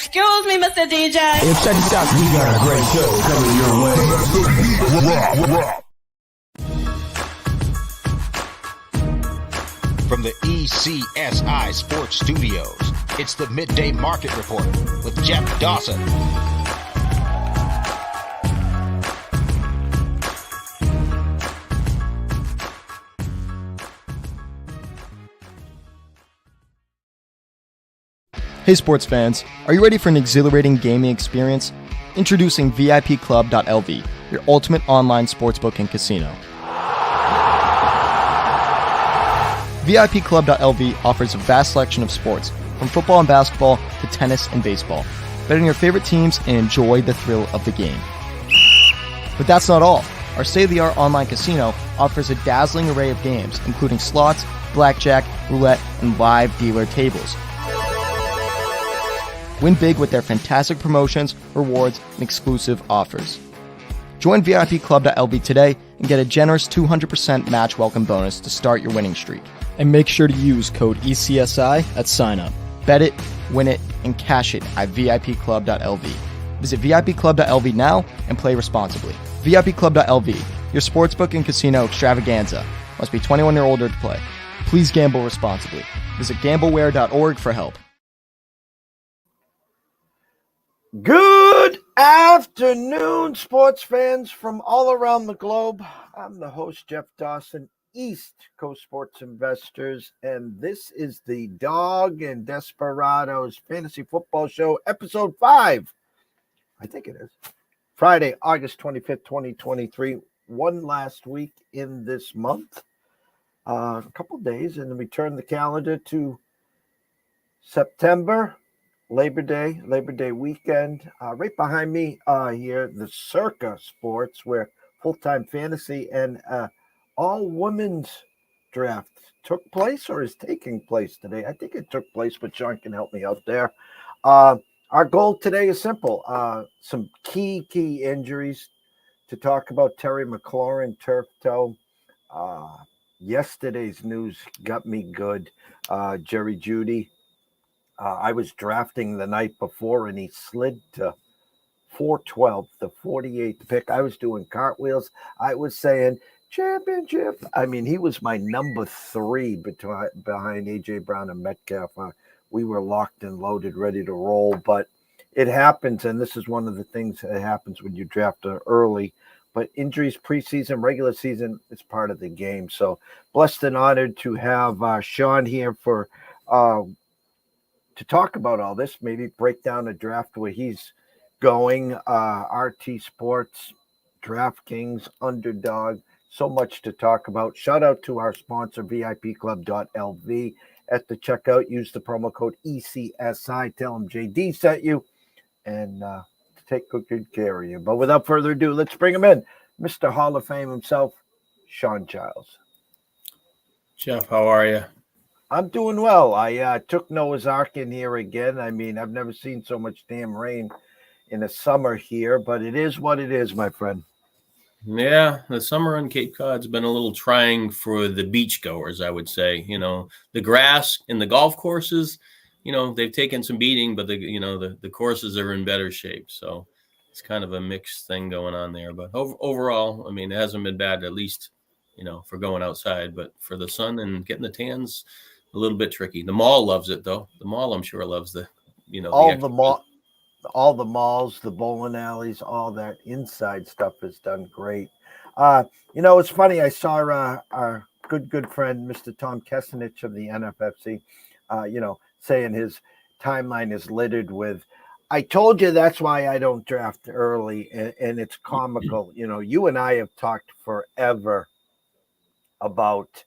Excuse me, Mr. DJ. Hey, check this out. We got a great show coming your way. From the ECSI Sports Studios, it's the Midday Market Report with Jeff Dawson. Hey sports fans, are you ready for an exhilarating gaming experience? Introducing VIPclub.lv, your ultimate online sportsbook and casino. VIPclub.lv offers a vast selection of sports, from football and basketball to tennis and baseball. Bet on your favorite teams and enjoy the thrill of the game. But that's not all. Our state-of-the-art online casino offers a dazzling array of games, including slots, blackjack, roulette, and live dealer tables. Win big with their fantastic promotions, rewards, and exclusive offers. Join VIPclub.lv today and get a generous 200% match welcome bonus to start your winning streak. And make sure to use code ECSI at sign-up. Bet it, win it, and cash it at VIPclub.lv. Visit VIPclub.lv now and play responsibly. VIPclub.lv, your sportsbook and casino extravaganza. Must be 21 or older to play. Please gamble responsibly. Visit gambleware.org for help. Good afternoon, sports fans from all around the globe. I'm the host, Jeff Dawson, East Coast Sports Investors, and this is the Dawg and Desperado's Fantasy Football Show, Episode 5. I think it is. Friday, August 25th, 2023. One last week in this month. A couple days, and then we turn the calendar to September. Labor Day weekend. Right behind me here, the Circa Sports, where full-time fantasy and all-women's draft took place or is taking place today. I think it took place, but Sean can help me out there. Our goal today is simple. Some key injuries to talk about. Terry McLaurin, turf toe. Yesterday's news got me good. Jerry Jeudy. I was drafting the night before, and he slid to 412, the 48th pick. I was doing cartwheels. I was saying, championship. I mean, he was my number 3 behind A.J. Brown and Metcalf. We were locked and loaded, ready to roll. But it happens, and this is one of the things that happens when you draft early. But injuries, preseason, regular season, it's part of the game. So blessed and honored to have Sean here for to talk about all this, maybe break down a draft where he's going, RT Sports, DraftKings, Underdog, so much to talk about. Shout out to our sponsor, VIPclub.lv. At the checkout, use the promo code ECSI. Tell them JD sent you, and take good care of you. But without further ado, let's bring him in. Mr. Hall of Fame himself, Shawn Childs. Jeff, how are you? I'm doing well. I took Noah's Ark in here again. I mean, I've never seen so much damn rain in the summer here, but it is what it is, my friend. Yeah, the summer on Cape Cod's been a little trying for the beachgoers, I would say. You know, the grass and the golf courses, you know, they've taken some beating, but the courses are in better shape. So it's kind of a mixed thing going on there. But overall, I mean, it hasn't been bad, at least, you know, for going outside. But for the sun and getting the tans, a little bit tricky. The mall loves it, though. The mall, I'm sure, loves all the malls, the bowling alleys, all that inside stuff is done great. You know, it's funny. I saw our good friend, Mr. Tom Kesenich of the NFFC, saying his timeline is littered with, I told you that's why I don't draft early, and it's comical. You know, you and I have talked forever about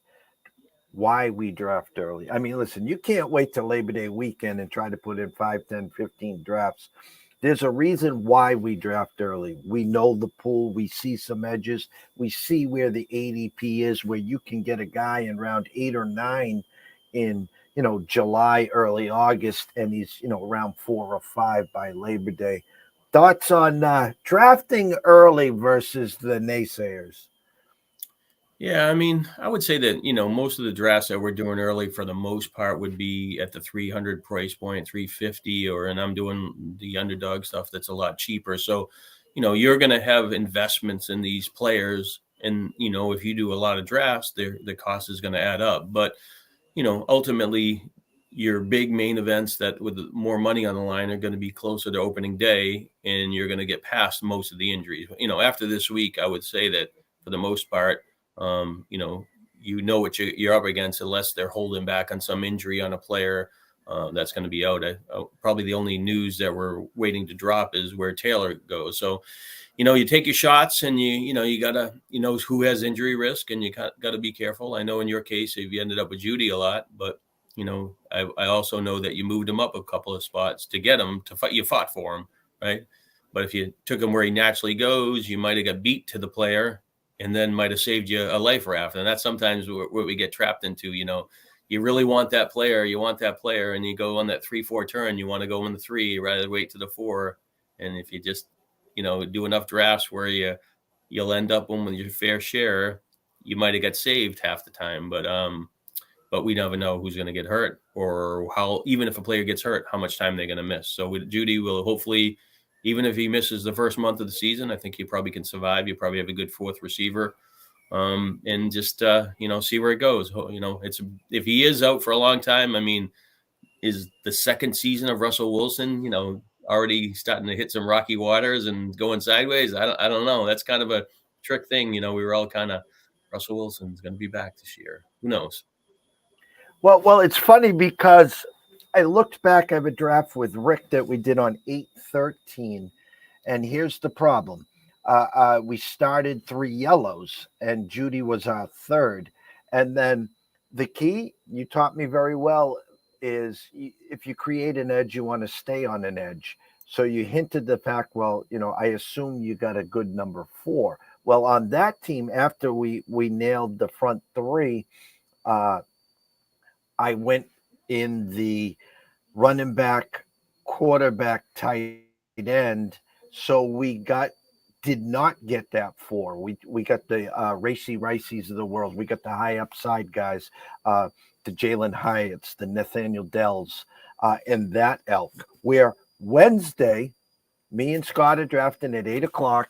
why we draft early. I mean, listen, you can't wait till Labor Day weekend and try to put in 5, 10, 15 drafts. There's a reason why we draft early. We know the pool. We see some edges. We see where the ADP is, where you can get a guy in round 8 or 9 in, July, early August, and he's, around 4 or 5 by Labor Day. Thoughts on drafting early versus the naysayers? Yeah, I mean, I would say that, most of the drafts that we're doing early for the most part would be at the 300 price point, 350, and I'm doing the underdog stuff that's a lot cheaper. So, you're going to have investments in these players. And, if you do a lot of drafts, the cost is going to add up. But, ultimately, your big main events that with more money on the line are going to be closer to opening day, and you're going to get past most of the injuries. After this week, I would say that for the most part, what you're up against, unless they're holding back on some injury on a player that's going to be out. Probably the only news that we're waiting to drop is where Taylor goes. So, you take your shots, and you gotta, who has injury risk, and you got to be careful. I know in your case, if you ended up with Judy a lot, but I also know that you moved him up a couple of spots to get him to fight. You fought for him, right? But if you took him where he naturally goes, you might have got beat to the player, and then might have saved you a life raft. And that's sometimes what we get trapped into. You really want that player, and you go on that 3-4 turn, you want to go on the 3 rather than wait to the 4. And if you just, do enough drafts where you'll end up with your fair share, you might have got saved half the time. But we never know who's going to get hurt, or how, even if a player gets hurt, how much time they're going to miss. So with Judy, will hopefully, even if he misses the first month of the season, I think he probably can survive. You probably have a good 4th receiver, and just see where it goes. If he is out for a long time, I mean, is the second season of Russell Wilson, already starting to hit some rocky waters and going sideways? I don't know. That's kind of a trick thing. We were all kind of, Russell Wilson's going to be back this year. Who knows? Well, it's funny because I looked back at a draft with Rick that we did on 8/13, and here's the problem. We started 3 yellows, and Judy was our 3rd. And then the key, you taught me very well, is if you create an edge, you want to stay on an edge. So you hinted the fact, well, I assume you got a good number 4. Well, on that team, after we nailed the front 3, I went in the running back, quarterback, tight end. So we did not get that 4. We got the Racy Riceys of the world. We got the high upside guys, the Jalen Hyatts, the Nathaniel Dells, and that elk. Where Wednesday, me and Scott are drafting at 8:00.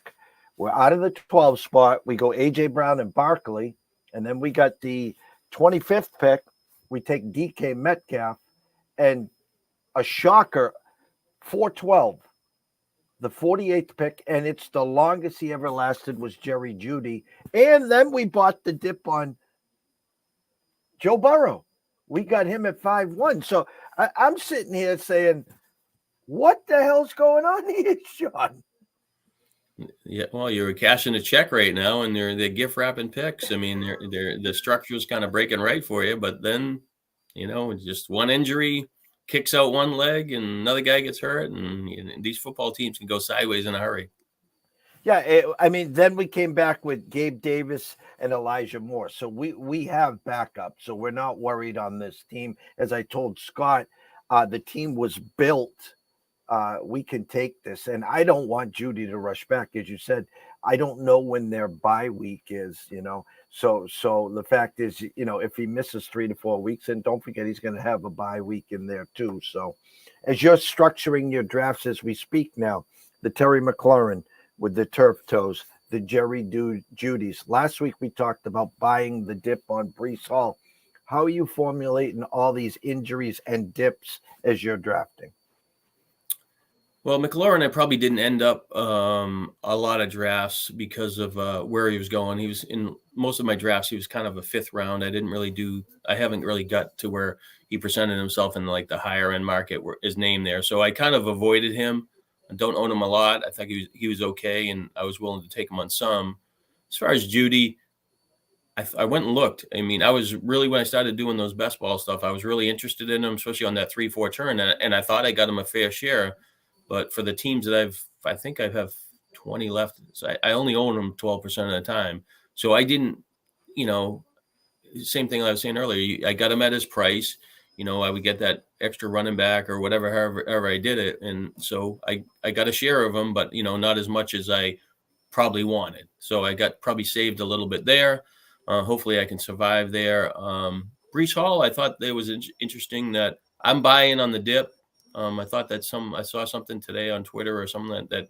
We're out of the 12 spot. We go A.J. Brown and Barkley, and then we got the 25th pick. We take DK Metcalf, and a shocker, 412, the 48th pick, and it's the longest he ever lasted was Jerry Jeudy. And then we bought the dip on Joe Burrow. We got him at 5-1. So I'm sitting here saying, what the hell's going on here, Shawn? Yeah, well, you're cashing a check right now, and they're gift wrapping picks. I mean, the structure's kind of breaking right for you, but then, just one injury kicks out one leg, and another guy gets hurt, and these football teams can go sideways in a hurry. Yeah, then we came back with Gabe Davis and Elijah Moore, so we have backup, so we're not worried on this team. As I told Scott, the team was built. We can take this, and I don't want Judy to rush back. As you said, I don't know when their bye week is, so the fact is, if he misses 3 to 4 weeks, and don't forget, he's going to have a bye week in there too. So as you're structuring your drafts as we speak now, the Terry McLaurin with the turf toes, the Jerry Judys. Last week we talked about buying the dip on Breece Hall. How are you formulating all these injuries and dips as you're drafting? Well, McLaurin, I probably didn't end up a lot of drafts because of where he was going. He was in most of my drafts. He was kind of a 5th round. I haven't really got to where he presented himself in like the higher end market, where his name there. So I kind of avoided him. I don't own him a lot. I think he was okay, and I was willing to take him on some. As far as Judy, I went and looked. I mean, I was really, when I started doing those best ball stuff, I was really interested in him, especially on that 3-4 turn, and I thought I got him a fair share. But for the teams that I think I have 20 left. So I only own them 12% of the time. So I didn't, same thing I was saying earlier. I got him at his price. I would get that extra running back or whatever, however I did it. And so I got a share of them, but, not as much as I probably wanted. So I got probably saved a little bit there. Hopefully I can survive there. Brees Hall, I thought it was interesting that I'm buying on the dip. I thought that I saw something today on Twitter or something that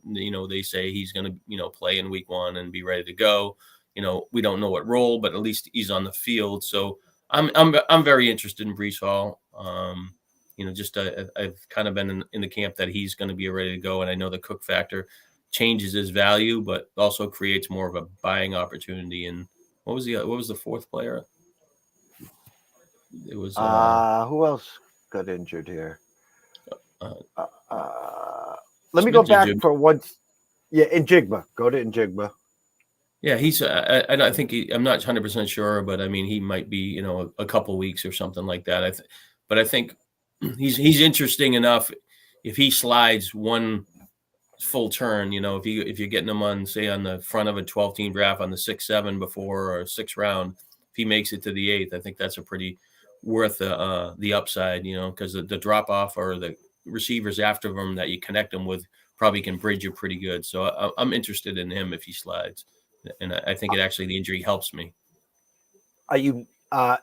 they say he's going to, play in week 1 and be ready to go. We don't know what role, but at least he's on the field. So I'm very interested in Brees Hall. I've kind of been in the camp that he's going to be ready to go. And I know the Cook factor changes his value, but also creates more of a buying opportunity. And what was the fourth player? It was who else got injured here? Let me go back for once. Yeah, Njigba. Go to Njigba. Yeah, he's. I think I'm not 100% sure, but I mean, he might be, a couple weeks or something like that. But I think he's interesting enough. If he slides one full turn, if you're getting him on, say, on the front of a 12-team draft on the 6-7 before or 6th round, if he makes it to the 8th, I think that's a pretty worth the upside, because the drop off or the receivers after him that you connect him with probably can bridge you pretty good. So I'm interested in him if he slides, and I think the injury helps me. Are you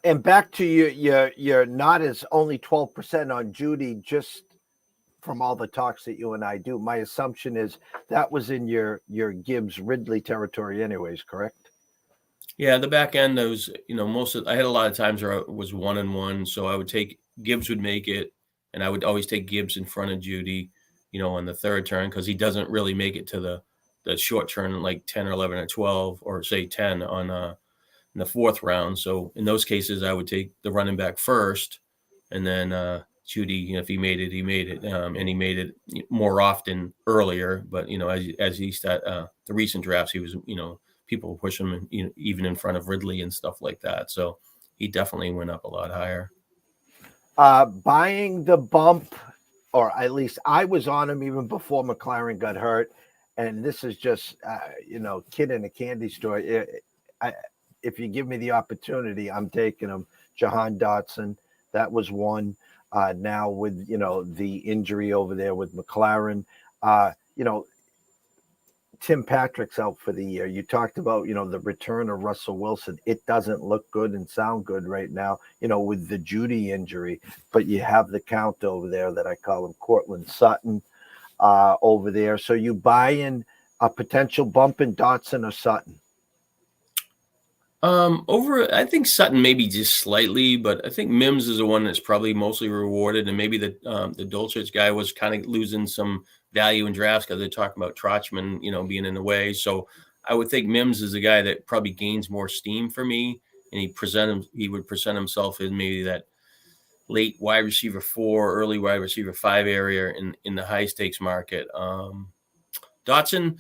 and back to you're not as only 12% on Judy, just from all the talks that you and I do. My assumption is that was in your Gibbs Ridley territory anyways, correct? Yeah, the back end, those, I had a lot of times where I was 1-1, so I would take Gibbs would make it, and I would always take Gibbs in front of Judy, on the 3rd turn, because he doesn't really make it to the short turn like 10 or 11 or 12, or say 10 on in the 4th round. So in those cases, I would take the running back first, and then Judy, if he made it, he made it, and he made it more often earlier. But as he the recent drafts, he was people push him, even in front of Ridley and stuff like that. So he definitely went up a lot higher. Buying the bump, or at least I was on him even before McLaren got hurt. And this is just, kid in a candy store. If you give me the opportunity, I'm taking him. Jahan Dotson, that was one. Now with, the injury over there with McLaren, Tim Patrick's out for the year. You talked about, the return of Russell Wilson. It doesn't look good and sound good right now, with the Judy injury. But you have the count over there that I call him Cortland Sutton over there. So you buy in a potential bump in Dotson or Sutton? I think Sutton maybe just slightly, but I think Mims is the one that's probably mostly rewarded, and maybe the Dulcich guy was kind of losing some value in drafts because they're talking about Trotchman, being in the way. So I would think Mims is a guy that probably gains more steam for me, and he would present himself in maybe that late wide receiver 4, early wide receiver 5 area in the high stakes market. Dotson,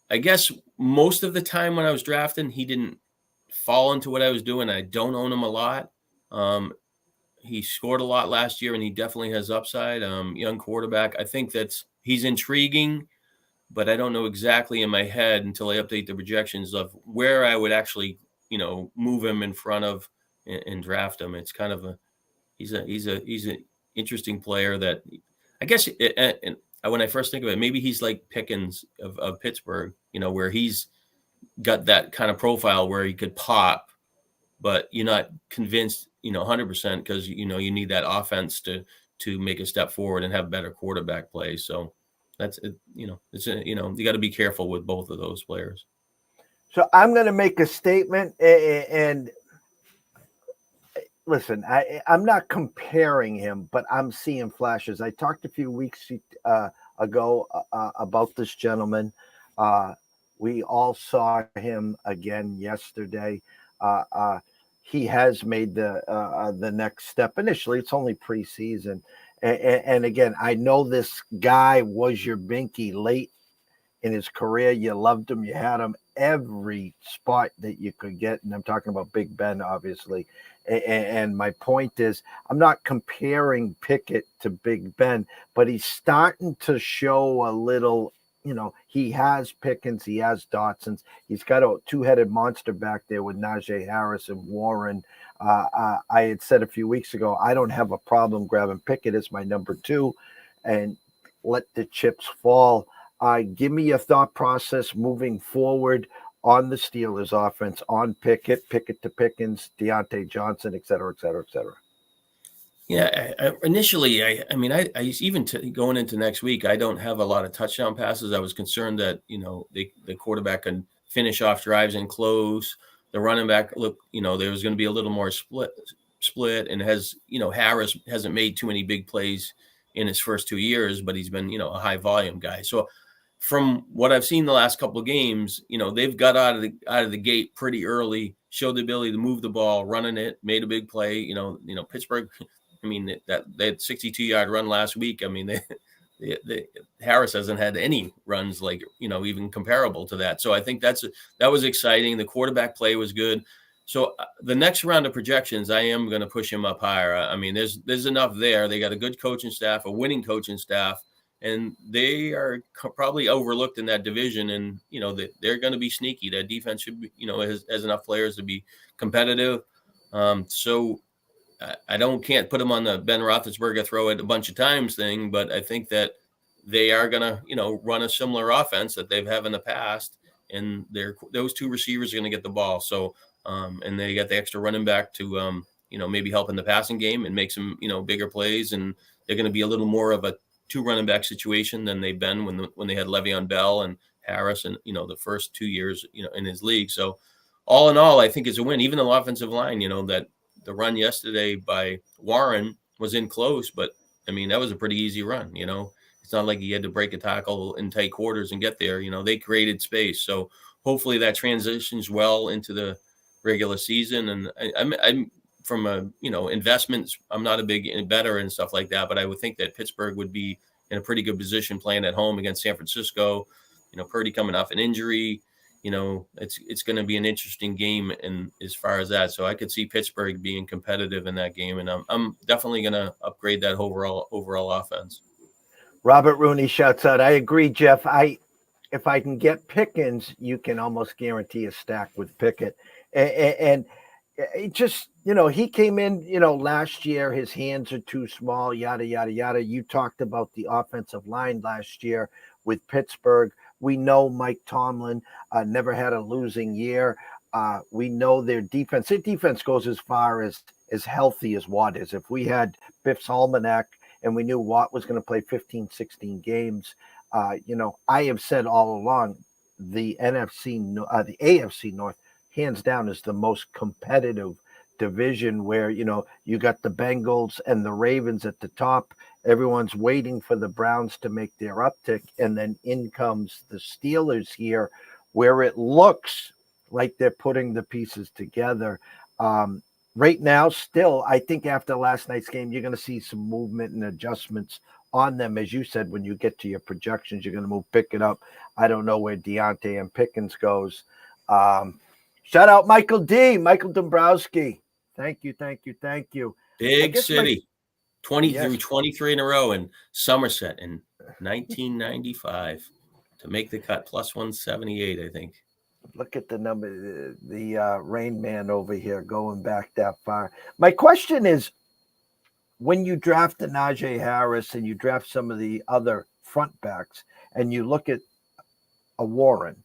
I guess most of the time when I was drafting, he didn't fall into what I was doing. I don't own him a lot. He scored a lot last year, and he definitely has upside. Young quarterback. I think he's intriguing, but I don't know exactly in my head until I update the projections of where I would actually, move him in front of and draft him. It's kind of he's an interesting player that I guess and when I first think of it, maybe he's like Pickens of Pittsburgh, where he's got that kind of profile where he could pop, but you're not convinced, 100% because, you need that offense to make a step forward and have better quarterback play. So that's it. You got to be careful with both of those players. So I'm going to make a statement and listen, I'm not comparing him, but I'm seeing flashes. I talked a few weeks ago about this gentleman. We all saw him again yesterday. He has made the next step. Initially, it's only preseason. And again, I know this guy was your binky late in his career. You loved him. You had him every spot that you could get. And I'm talking about Big Ben, obviously. And my point is, I'm not comparing Pickett to Big Ben, but he's starting to show a little, he has Pickens, he has Dotsons. He's got a 2-headed monster back there with Najee Harris and Warren. I had said a few weeks ago, I don't have a problem grabbing Pickett as my number 2 and let the chips fall. Give me your thought process moving forward on the Steelers offense, on Pickett to Pickens, Deontay Johnson, et cetera, et cetera, et cetera? Yeah, initially, I mean, I even going into next week, I don't have a lot of touchdown passes. I was concerned that, the quarterback can finish off drives and close. The running back, look, there was going to be a little more split, and Harris hasn't made too many big plays in his first 2 years, but he's been, a high volume guy. So from what I've seen the last couple of games, they've got out of the gate pretty early, showed the ability to move the ball, running it, made a big play. Pittsburgh, I mean, that they had 62-yard run last week. I mean, Harris hasn't had any runs like, even comparable to that. So I think that was exciting. The quarterback play was good. So the next round of projections, I am going to push him up higher. I mean, there's enough there. They got a good coaching staff, a winning coaching staff, and they are probably overlooked in that division. And, they're going to be sneaky. That defense should be, has enough players to be competitive. So I can't put them on the Ben Roethlisberger throw it a bunch of times thing, but I think that they are going to, run a similar offense that they've had in the past. And those two receivers are going to get the ball. So, and they got the extra running back to, maybe help in the passing game and make some, bigger plays. And they're going to be a little more of a 2 running back situation than they've been when they had Le'Veon Bell and Harris and, the first 2 years, in his league. So all in all, I think it's a win. Even the offensive line, that the run yesterday by Warren was in close, but I mean, that was a pretty easy run. It's not like he had to break a tackle in tight quarters and get there. They created space. So hopefully that transitions well into the regular season. And I'm from investments, I'm not a big bettor and stuff like that, but I would think that Pittsburgh would be in a pretty good position playing at home against San Francisco. Purdy coming off an injury. It's going to be an interesting game and as far as that. So I could see Pittsburgh being competitive in that game, and I'm definitely going to upgrade that overall offense. Robert Rooney shouts out, I agree, Jeff. If I can get Pickens, you can almost guarantee a stack with Pickett. And it just, he came in, last year, his hands are too small, yada, yada, yada. You talked about the offensive line last year with Pittsburgh. We know Mike Tomlin never had a losing year. We know their defense. Their defense goes as far as healthy as Watt is. If we had Biff's almanac and we knew Watt was going to play 15, 16 games, I have said all along, the AFC North, hands down, is the most competitive division where, you got the Bengals and the Ravens at the top. Everyone's waiting for the Browns to make their uptick. And then in comes the Steelers here, where it looks like they're putting the pieces together. Right now, still, I think after last night's game, you're going to see some movement and adjustments on them. As you said, when you get to your projections, you're going to pick it up. I don't know where Deontay and Pickens goes. Shout out Michael Dombrowski. Thank you. Big city. 20 through 23 in a row in Somerset in 1995 to make the cut, plus 178, I think. Look at the number, the Rain Man over here going back that far. My question is, when you draft the Najee Harris and you draft some of the other front backs and you look at a Warren,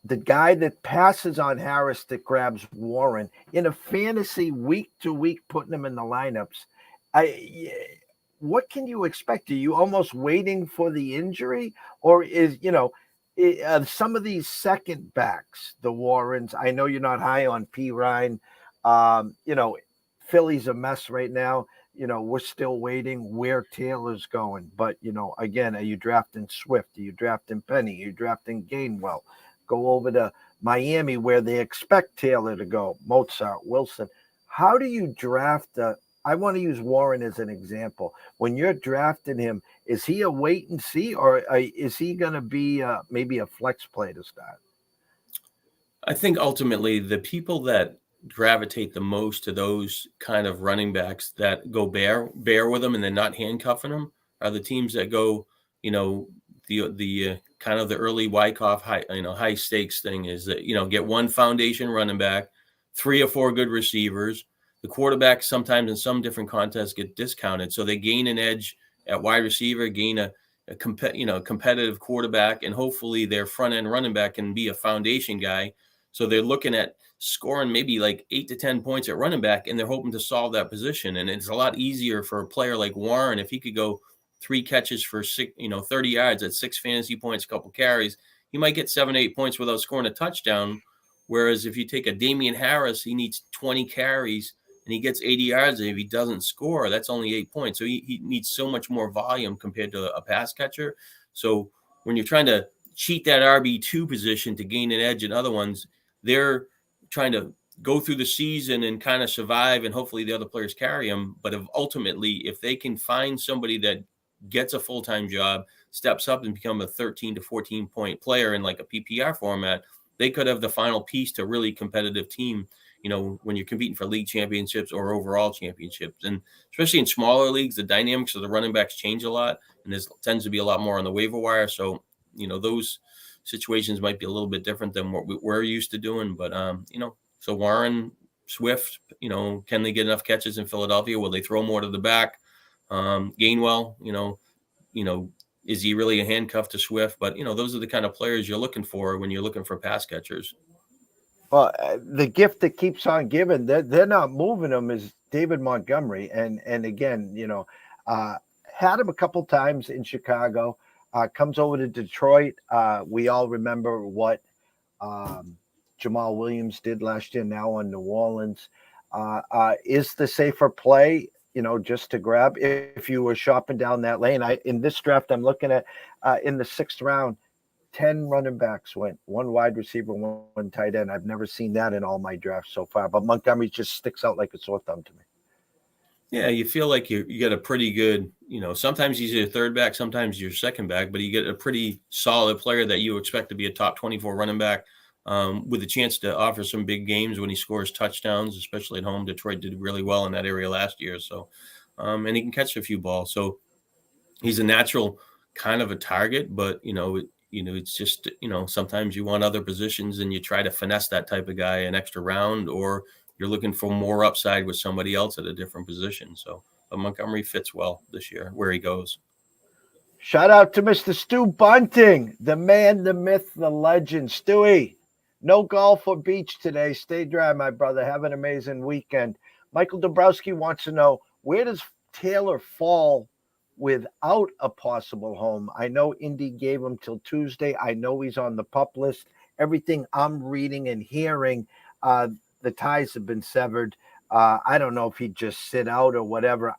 the guy that passes on Harris that grabs Warren in a fantasy week to week, putting him in the lineups, what can you expect? Are you almost waiting for the injury, or is some of these second backs, the Warrens? I know you're not high on P. Ryan. Philly's a mess right now. We're still waiting where Taylor's going. But again, are you drafting Swift? Are you drafting Penny? Are you drafting Gainwell? Go over to Miami where they expect Taylor to go. Mozart, Wilson. How do you draft I want to use Warren as an example. When you're drafting him, is he a wait and see, or is he going to be maybe a flex play to start? I think ultimately the people that gravitate the most to those kind of running backs that go bear with them and they're not handcuffing them are the teams that go, the kind of the early Wyckoff high stakes thing is that, get one foundation running back, 3 or 4 good receivers. The quarterbacks sometimes in some different contests get discounted. So they gain an edge at wide receiver, gain a a competitive quarterback, and hopefully their front end running back can be a foundation guy. So they're looking at scoring maybe like 8 to 10 points at running back, and they're hoping to solve that position. And it's a lot easier for a player like Warren if he could go 3 catches for 30 yards at 6 fantasy points, a couple carries. He might get 7, 8 points without scoring a touchdown. Whereas if you take a Damian Harris, he needs 20 carries and he gets 80 yards. And if he doesn't score, that's only 8 points. So he needs so much more volume compared to a pass catcher. So when you're trying to cheat that RB2 position to gain an edge in other ones, they're trying to go through the season and kind of survive, and hopefully the other players carry them. But if they can find somebody that gets a full-time job, steps up and become a 13 to 14 point player in like a PPR format, they could have the final piece to a really competitive team, when you're competing for league championships or overall championships. And especially in smaller leagues, the dynamics of the running backs change a lot, and there tends to be a lot more on the waiver wire. So, those situations might be a little bit different than what we're used to doing. But, so Warren, Swift, can they get enough catches in Philadelphia? Will they throw more to the back? Gainwell, is he really a handcuff to Swift? But, those are the kind of players you're looking for when you're looking for pass catchers. Well, the gift that keeps on giving, they're not moving them, is David Montgomery. And again, had him a couple times in Chicago, comes over to Detroit. We all remember what Jamal Williams did last year, now on New Orleans. Is the safer play, just to grab if you were shopping down that lane? In this draft, I'm looking at in the 6th round, 10 running backs went, 1 wide receiver, 1 tight end. I've never seen that in all my drafts so far, but Montgomery just sticks out like a sore thumb to me. Yeah, you feel like you get a pretty good, sometimes he's your third back, sometimes your second back, but you get a pretty solid player that you expect to be a top 24 running back with a chance to offer some big games when he scores touchdowns, especially at home. Detroit did really well in that area last year. So, and he can catch a few balls. So he's a natural kind of a target, but, it's just, sometimes you want other positions and you try to finesse that type of guy an extra round, or you're looking for more upside with somebody else at a different position. So, but Montgomery fits well this year where he goes. Shout out to Mr. Stu Bunting, the man, the myth, the legend. Stewie, no golf or beach today. Stay dry, my brother. Have an amazing weekend. Michael Dabrowski wants to know, where does Taylor fall without a possible home? I know Indy gave him till Tuesday. I know he's on the pup list. Everything I'm reading and hearing, the ties have been severed. I don't know if he'd just sit out or whatever.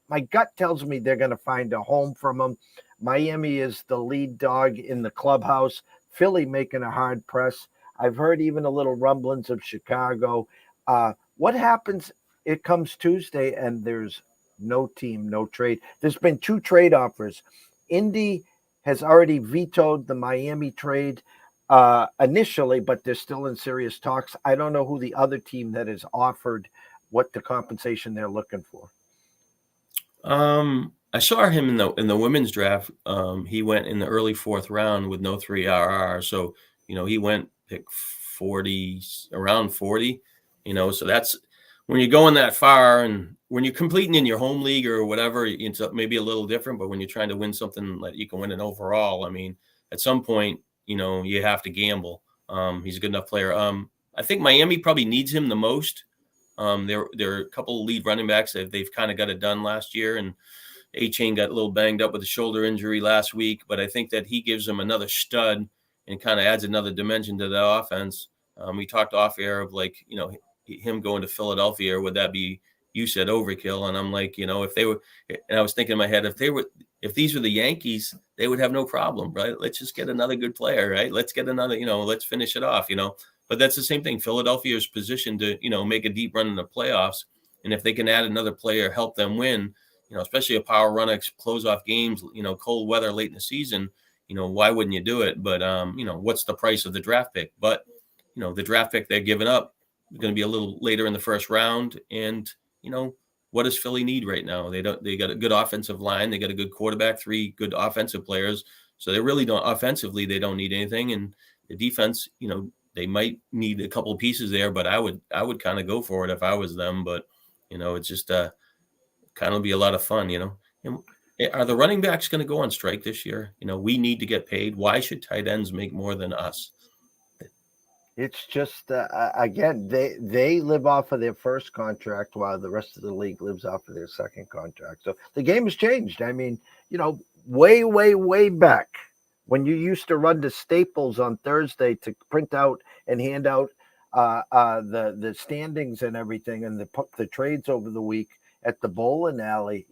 My gut tells me they're going to find a home from him. Miami is the lead dog in the clubhouse. Philly making a hard press. I've heard even a little rumblings of Chicago. What happens? It comes Tuesday and there's no team, no trade. There's been 2 trade offers. Indy has already vetoed the Miami trade initially, but they're still in serious talks. I don't know who the other team that has offered, what the compensation they're looking for. I saw him in the women's draft. He went in the early 4th round with no 3 RR. So, he went pick 40, around 40, so that's when you're going that far, and when you're completing in your home league or whatever, it's maybe a little different, but when you're trying to win something that you can win an overall, I mean, at some point, you have to gamble. He's a good enough player. I think Miami probably needs him the most. There are a couple of lead running backs that they've kind of got it done last year, and A-Chain got a little banged up with a shoulder injury last week, but I think that he gives them another stud and kind of adds another dimension to the offense. We talked off air of him going to Philadelphia, would that be, you said overkill? And I'm like, if they were, and I was thinking in my head, if these were the Yankees, they would have no problem, right? Let's just get another good player, right? Let's get another, let's finish it off, but that's the same thing. Philadelphia is positioned to, make a deep run in the playoffs. And if they can add another player, help them win, especially a power runner, close off games, cold weather late in the season, why wouldn't you do it? But, what's the price of the draft pick? But, the draft pick they're giving up is going to be a little later in the 1st round. And, what does Philly need right now? They got a good offensive line. They got a good quarterback, 3 good offensive players. So they really don't, offensively, they don't need anything. And the defense, they might need a couple of pieces there, but I would kind of go for it if I was them. But, it's just kind of be a lot of fun, And Are the running backs going to go on strike this year? We need to get paid. Why should tight ends make more than us? It's just again, they live off of their first contract while the rest of the league lives off of their second contract. So the game has changed. I mean, way back when you used to run to Staples on Thursday to print out and hand out the standings and everything and the trades over the week at the bowling alley.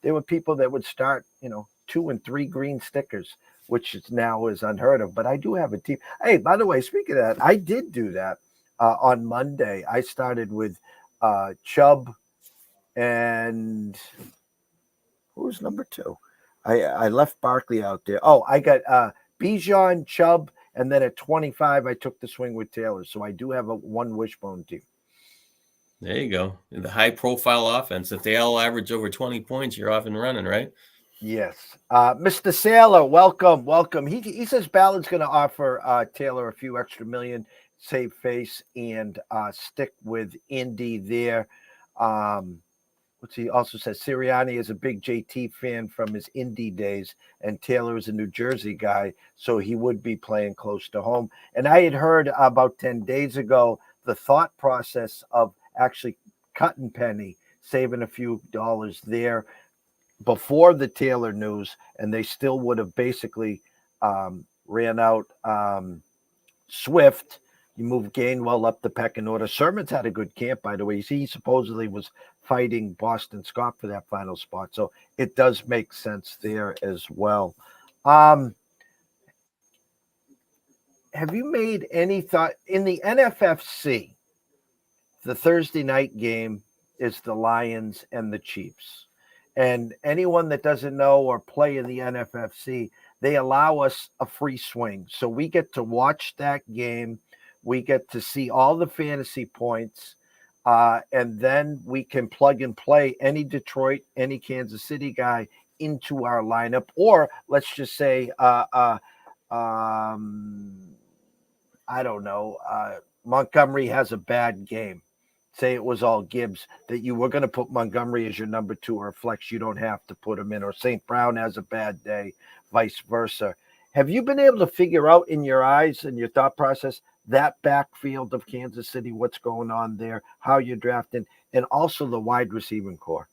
There were people that would start 2 and 3 green stickers, which now is unheard of. But I do have a team. Hey, by the way, speaking of that, I did do that on Monday. I started with Chubb and who's number 2? I left Barkley out there. Oh, I got Bijan, Chubb, and then at 25, I took the swing with Taylor. So I do have a one wishbone team. There you go. The high-profile offense. If they all average over 20 points, you're off and running, right? Yes. Mr. Saylor, welcome. He says Ballard's going to offer Taylor a few extra million, save face, and stick with Indy there. He also says Sirianni is a big JT fan from his Indy days, and Taylor is a New Jersey guy, so he would be playing close to home. And I had heard about 10 days ago the thought process of actually cutting Penny, saving a few dollars there before the Taylor news, and they still would have basically ran out Swift. You move Gainwell up the pecking order. Sermon's had a good camp, by the way. He supposedly was fighting Boston Scott for that final spot, so it does make sense there as well. Have you made any thought in the NFFC? The Thursday night game is the Lions and the Chiefs. And anyone that doesn't know or play in the NFFC, they allow us a free swing. So we get to watch that game. We get to see all the fantasy points. And then we can plug and play any Detroit, any Kansas City guy into our lineup. Or let's just say, I don't know, Montgomery has a bad game. Say it was all Gibbs, that you were going to put Montgomery as your number 2 or flex. You don't have to put him in. Or St. Brown has a bad day, vice versa. Have you been able to figure out in your eyes and your thought process that backfield of Kansas City, what's going on there, how you're drafting, and also the wide receiving core?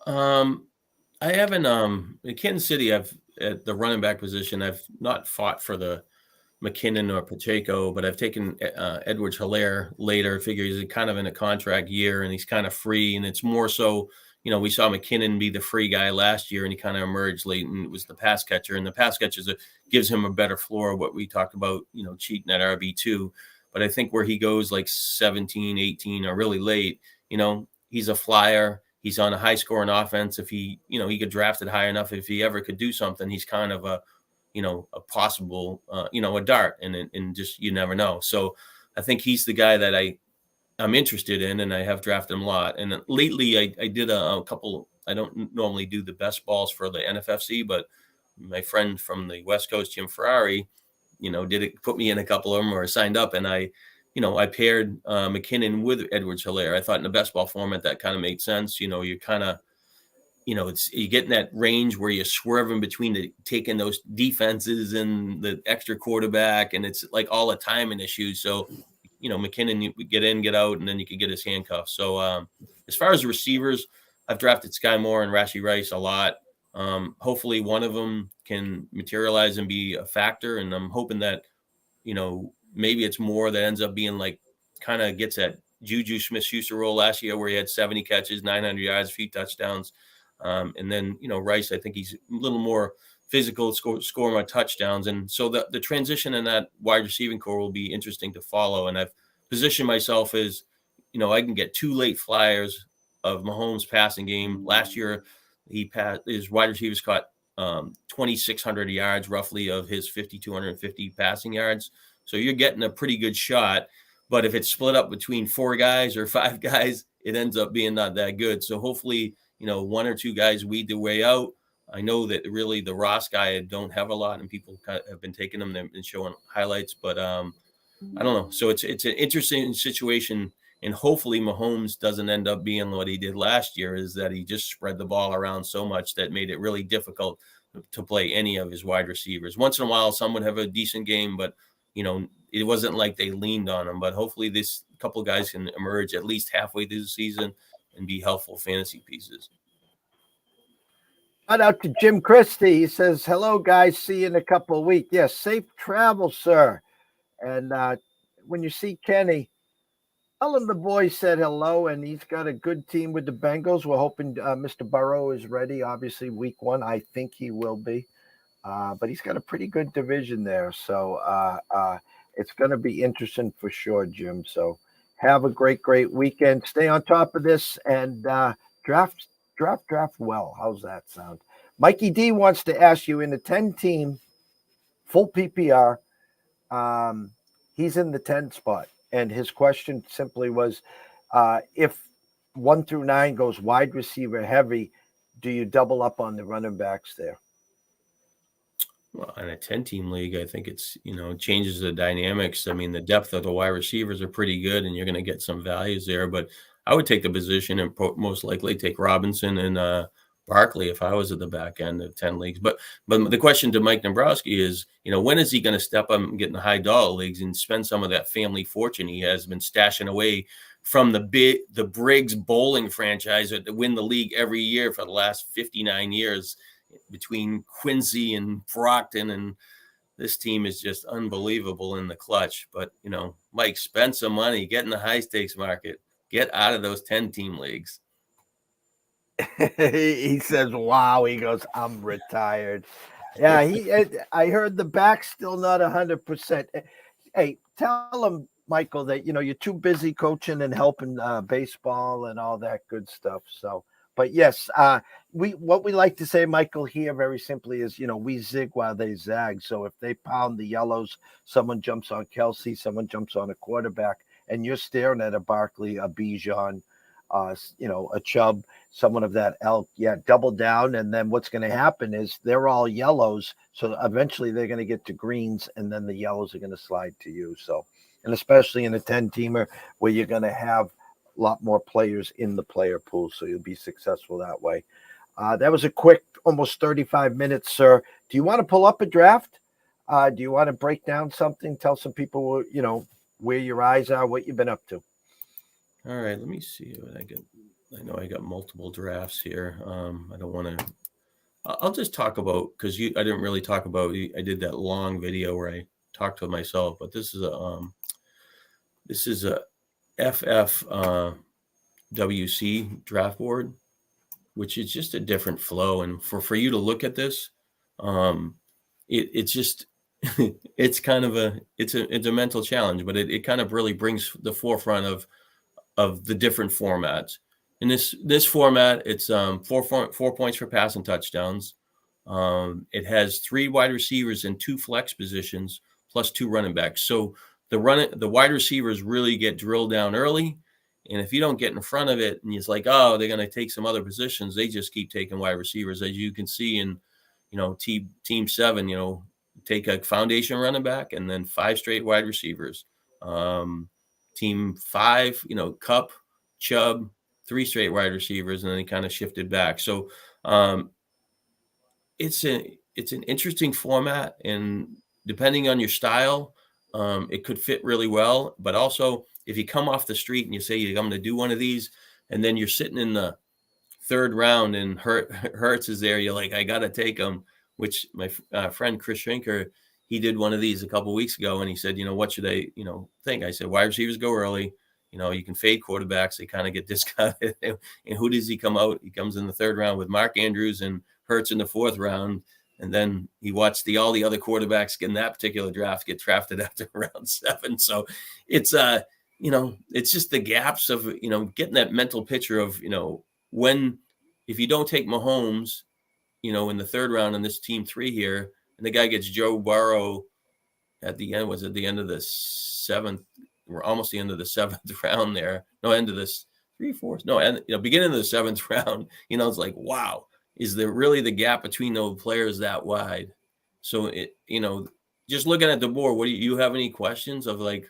I haven't in Kansas City, at the running back position, I've not fought for the McKinnon or Pacheco, but I've taken Edwards-Helaire later. Figure he's kind of in a contract year and he's kind of free. And it's more so, we saw McKinnon be the free guy last year and he kind of emerged late and it was the pass catcher. And the pass catcher gives him a better floor, what we talked about, cheating at RB2. But I think where he goes like 17, 18 or really late, he's a flyer. He's on a high scoring offense. If he get drafted high enough, if he ever could do something, he's kind of a possible, a dart and just, you never know. So I think he's the guy that I'm interested in, and I have drafted him a lot. And lately I did a couple, I don't normally do the best balls for the NFFC, but my friend from the West Coast, Jim Ferrari, put me in a couple of them or signed up. And I paired McKinnon with Edwards-Helaire. I thought in the best ball format, that kind of made sense. You kind of, you get in that range where you're swerving between taking those defenses and the extra quarterback, and it's like all the timing issues. So, McKinnon, you get in, get out, and then you can get his handcuffs. So, as far as the receivers, I've drafted Sky Moore and Rashee Rice a lot. Hopefully one of them can materialize and be a factor. And I'm hoping that, maybe it's Moore that ends up being like, kind of gets that Juju Smith-Schuster role last year where he had 70 catches, 900 yards, a few touchdowns. And then, Rice, I think he's a little more physical, score more touchdowns. And so the transition in that wide receiving core will be interesting to follow. And I've positioned myself as, I can get 2 late flyers of Mahomes' passing game. Last year, his wide receivers caught 2,600 yards roughly of his 5,250 passing yards. So you're getting a pretty good shot. But if it's split up between 4 guys or 5 guys, it ends up being not that good. So hopefully, 1 or 2 guys weed their way out. I know that really the Ross guy, I don't have a lot, and people have been taking them and showing highlights, but I don't know. So it's an interesting situation And hopefully Mahomes doesn't end up being what he did last year, is that he just spread the ball around so much that made it really difficult to play any of his wide receivers. Once in a while, some would have a decent game, but, it wasn't like they leaned on him. But hopefully this couple guys can emerge at least halfway through the season and be helpful fantasy pieces. Shout out to Jim Christie. He says, hello, guys. See you in a couple of weeks. Yes, safe travel, sir. And when you see Kenny, tell him the boys said hello, and he's got a good team with the Bengals. We're hoping Mr. Burrow is ready. Obviously, week 1, I think he will be. But he's got a pretty good division there. So it's going to be interesting for sure, Jim. So have a great weekend. Stay on top of this and draft well. How's that sound? Mikey D wants to ask you, in the 10-team full PPR, he's in the 10 spot. And his question simply was, if 1 through 9 goes wide receiver heavy, do you double up on the running backs there? Well, in a 10-team league, I think it's, changes the dynamics. I mean, the depth of the wide receivers are pretty good, and you're going to get some values there. But I would take the position and most likely take Robinson and Barkley if I was at the back end of 10 leagues. But the question to Mike Dombrowski is, when is he going to step up and get in the high dollar leagues and spend some of that family fortune he has been stashing away from the Briggs bowling franchise that win the league every year for the last 59 years between Quincy and Brockton, and this team is just unbelievable in the clutch. But, Mike, spend some money, get in the high stakes market, get out of those 10-team leagues. He says, wow. He goes, I'm retired. Yeah, I heard the back's still not 100%. Hey, tell him, Michael, that, you're too busy coaching and helping baseball and all that good stuff. So, but yes, what we like to say, Michael, here very simply is, we zig while they zag. So if they pound the yellows, someone jumps on Kelsey, someone jumps on a quarterback, and you're staring at a Barkley, a Bijan, a Chubb, someone of that ilk, double down. And then what's going to happen is they're all yellows. So eventually they're going to get to greens, and then the yellows are going to slide to you. So, and especially in a 10-teamer where you're going to have a lot more players in the player pool. So you'll be successful that way. That was a quick, almost 35 minutes, sir. Do you want to pull up a draft? Do you want to break down something? Tell some people, where your eyes are, what you've been up to. All right, let me see what I get. I know I got multiple drafts here. I don't want to. I'll just talk about, because I didn't really talk about. I did that long video where I talked to myself, but this is a FFWC draft board, which is just a different flow. And for you to look at this, it's just it's kind of it's a mental challenge, but it kind of really brings the forefront of the different formats. In this format, it's 4 points for passing touchdowns. It has 3 wide receivers and 2 flex positions plus 2 running backs. So the wide receivers really get drilled down early, and if you don't get in front of it, and it's like, oh, they're going to take some other positions, they just keep taking wide receivers, as you can see in team 7. Take a foundation running back and then 5 straight wide receivers. Team 5, Kupp, Chubb, 3 straight wide receivers, and then he kind of shifted back. So it's an interesting format, and depending on your style, it could fit really well. But also, if you come off the street and you say, I'm going to do one of these, and then you're sitting in the 3rd round and Hurts is there, you're like, I got to take him, which my friend Chris Schrinker, he did one of these a couple of weeks ago, and he said, what should I, think? I said, wide receivers go early. You can fade quarterbacks. They kind of get discounted. And who does he come out? He comes in the 3rd round with Mark Andrews and Hurts in the 4th round. And then he watched all the other quarterbacks in that particular draft get drafted after round 7. So it's, it's just the gaps of, getting that mental picture of, if you don't take Mahomes, in the 3rd round in this team 3 here, and the guy gets Joe Burrow at the end, was at the end of the 7th, we're almost the end of the 7th round there. No, end of this 3/4. No, and beginning of the 7th round, it's like, wow, is there really the gap between those players that wide? So just looking at the board, what do you have any questions of, like,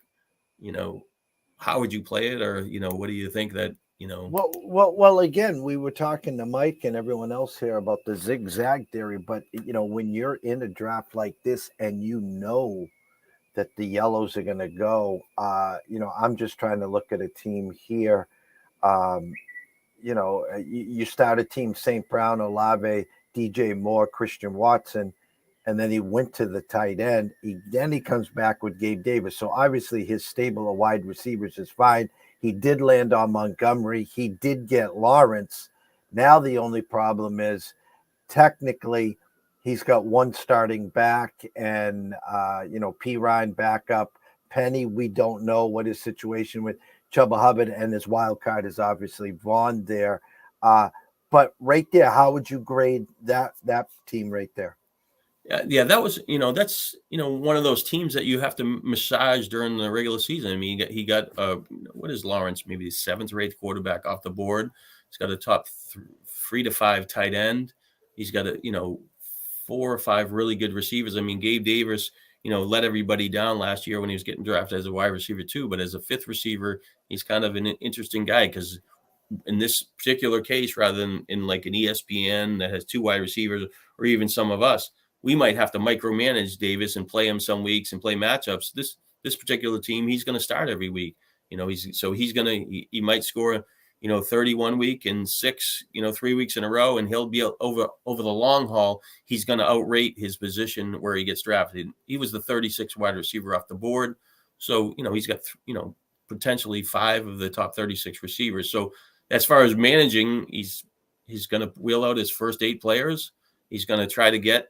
how would you play it? Or, what do you think that, Well. Again, we were talking to Mike and everyone else here about the zigzag theory, but when you're in a draft like this and that the yellows are going to go, I'm just trying to look at a team here. You start a team: St. Brown, Olave, DJ Moore, Christian Watson, and then he went to the tight end. Then he comes back with Gabe Davis. So obviously his stable of wide receivers is fine. He did land on Montgomery. He did get Lawrence. Now the only problem is technically he's got one starting back and, P. Ryan backup. Penny, we don't know what his situation with Chubba Hubbard, and his wild card is obviously Vaughn there. But right there, how would you grade that team right there? Yeah, that was, that's, one of those teams that you have to massage during the regular season. I mean, he got what is Lawrence? Maybe the 7th or 8th quarterback off the board. He's got a top 3 to 5 tight end. He's got 4 or 5 really good receivers. I mean, Gabe Davis, let everybody down last year when he was getting drafted as a wide receiver too. But as a 5th receiver, he's kind of an interesting guy because in this particular case, rather than in like an ESPN that has 2 wide receivers, or even some of us, we might have to micromanage Davis and play him some weeks and play matchups. This particular team, he's going to start every week. He might score, 31 week and 6, 3 weeks in a row, and he'll be over the long haul. He's going to outrate his position where he gets drafted. He was the 36th wide receiver off the board. So, he's got, potentially 5 of the top 36 receivers. So as far as managing, he's going to wheel out his first 8 players. He's going to try to get,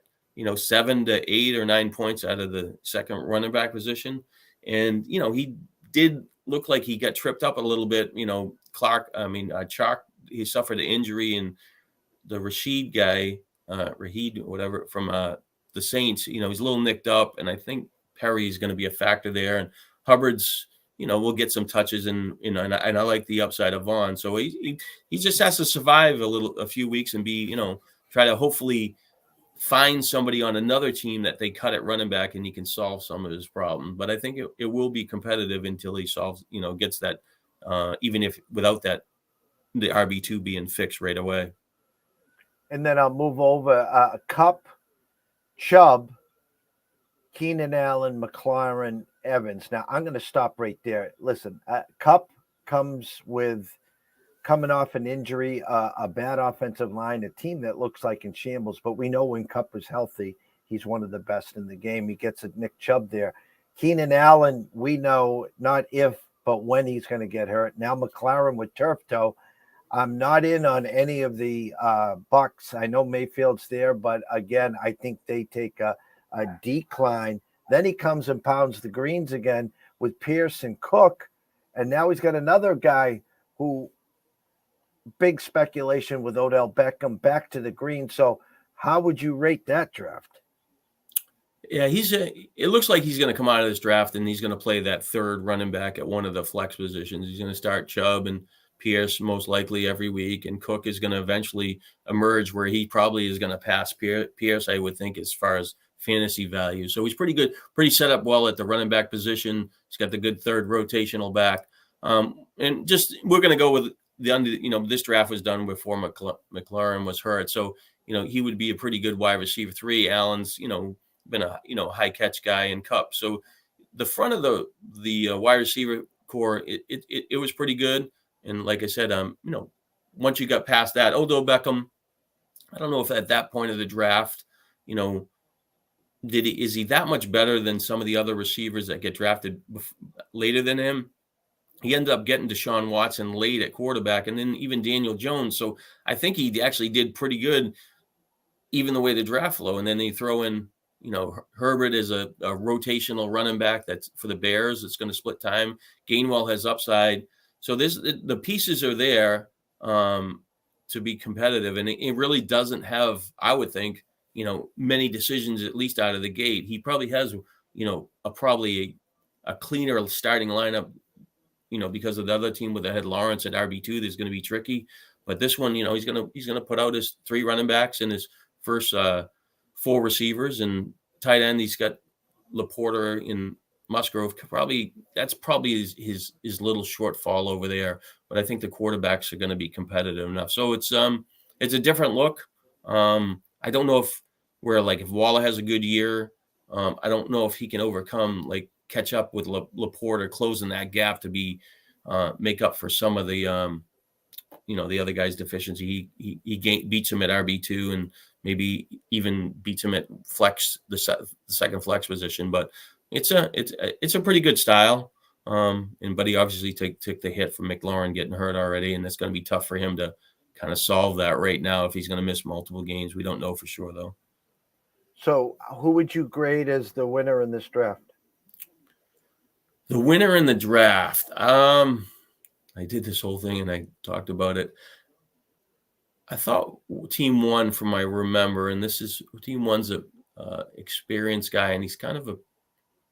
7 to 8 or 9 points out of the second running back position. And, he did look like he got tripped up a little bit. Chalk, he suffered an injury, and the Rashid guy, whatever, from the Saints, he's a little nicked up. And I think Perry's going to be a factor there. And Hubbard's, will get some touches, and I like the upside of Vaughn. So he just has to survive a few weeks and be, try to hopefully find somebody on another team that they cut at running back, and he can solve some of his problems. But I think it will be competitive until he solves, gets that, even if without that, the RB2 being fixed right away. And then I'll move over Cup, Chubb, Keenan Allen, McLaurin, Evans. Now I'm going to stop right there. Listen, Cup coming off an injury, a bad offensive line, a team that looks like in shambles. But we know when Cup is healthy, he's one of the best in the game. He gets a Nick Chubb there. Keenan Allen, we know not if, but when he's going to get hurt. Now McLaurin with turf toe. I'm not in on any of the Bucks. I know Mayfield's there, but again, I think they take a decline. Then he comes and pounds the greens again with Pierce and Cook. And now he's got another guy who, big speculation with Odell Beckham, back to the green. So how would you rate that draft? Yeah, it looks like he's going to come out of this draft and he's going to play that 3rd running back at one of the flex positions. He's going to start Chubb and Pierce most likely every week, and Cook is going to eventually emerge where he probably is going to pass Pierce, I would think, as far as fantasy value. So he's pretty good, pretty set up well at the running back position. He's got the good 3rd rotational back. And just, we're going to go with this draft was done before McLaurin was hurt. So, he would be a pretty good wide receiver 3. Allen's, been a, high catch guy in Cup. So the front of the wide receiver core, it was pretty good. And like I said, once you got past that, Odell Beckham, I don't know if at that point of the draft, is he that much better than some of the other receivers that get drafted later than him? He ended up getting Deshaun Watson late at quarterback, and then even Daniel Jones. So I think he actually did pretty good, even the way the draft flow. And then they throw in, Herbert is a rotational running back that's for the Bears. It's going to split time. Gainwell has upside. So the pieces are there to be competitive. And it really doesn't have, I would think, many decisions, at least out of the gate. He probably has, probably a cleaner starting lineup, because of the other team with had Lawrence at RB2, there's going to be tricky. But this one, he's going to put out his 3 running backs and his first 4 receivers, and tight end. He's got Laporta in Musgrove that's probably his little shortfall over there. But I think the quarterbacks are going to be competitive enough. So it's a different look. I don't know if Waller has a good year. I don't know if he can catch up with Laporte or closing that gap to be make up for some of the the other guy's deficiency. He beats him at RB2 and maybe even beats him at flex, the second flex position. But it's a pretty good style. But he obviously took the hit from McLaurin getting hurt already, and it's going to be tough for him to kind of solve that right now if he's going to miss multiple games. We don't know for sure though. So who would you grade as the winner in this draft? The winner in the draft. I did this whole thing and I talked about it. I thought team one from I remember, and this is team one's a experienced guy, and he's kind of a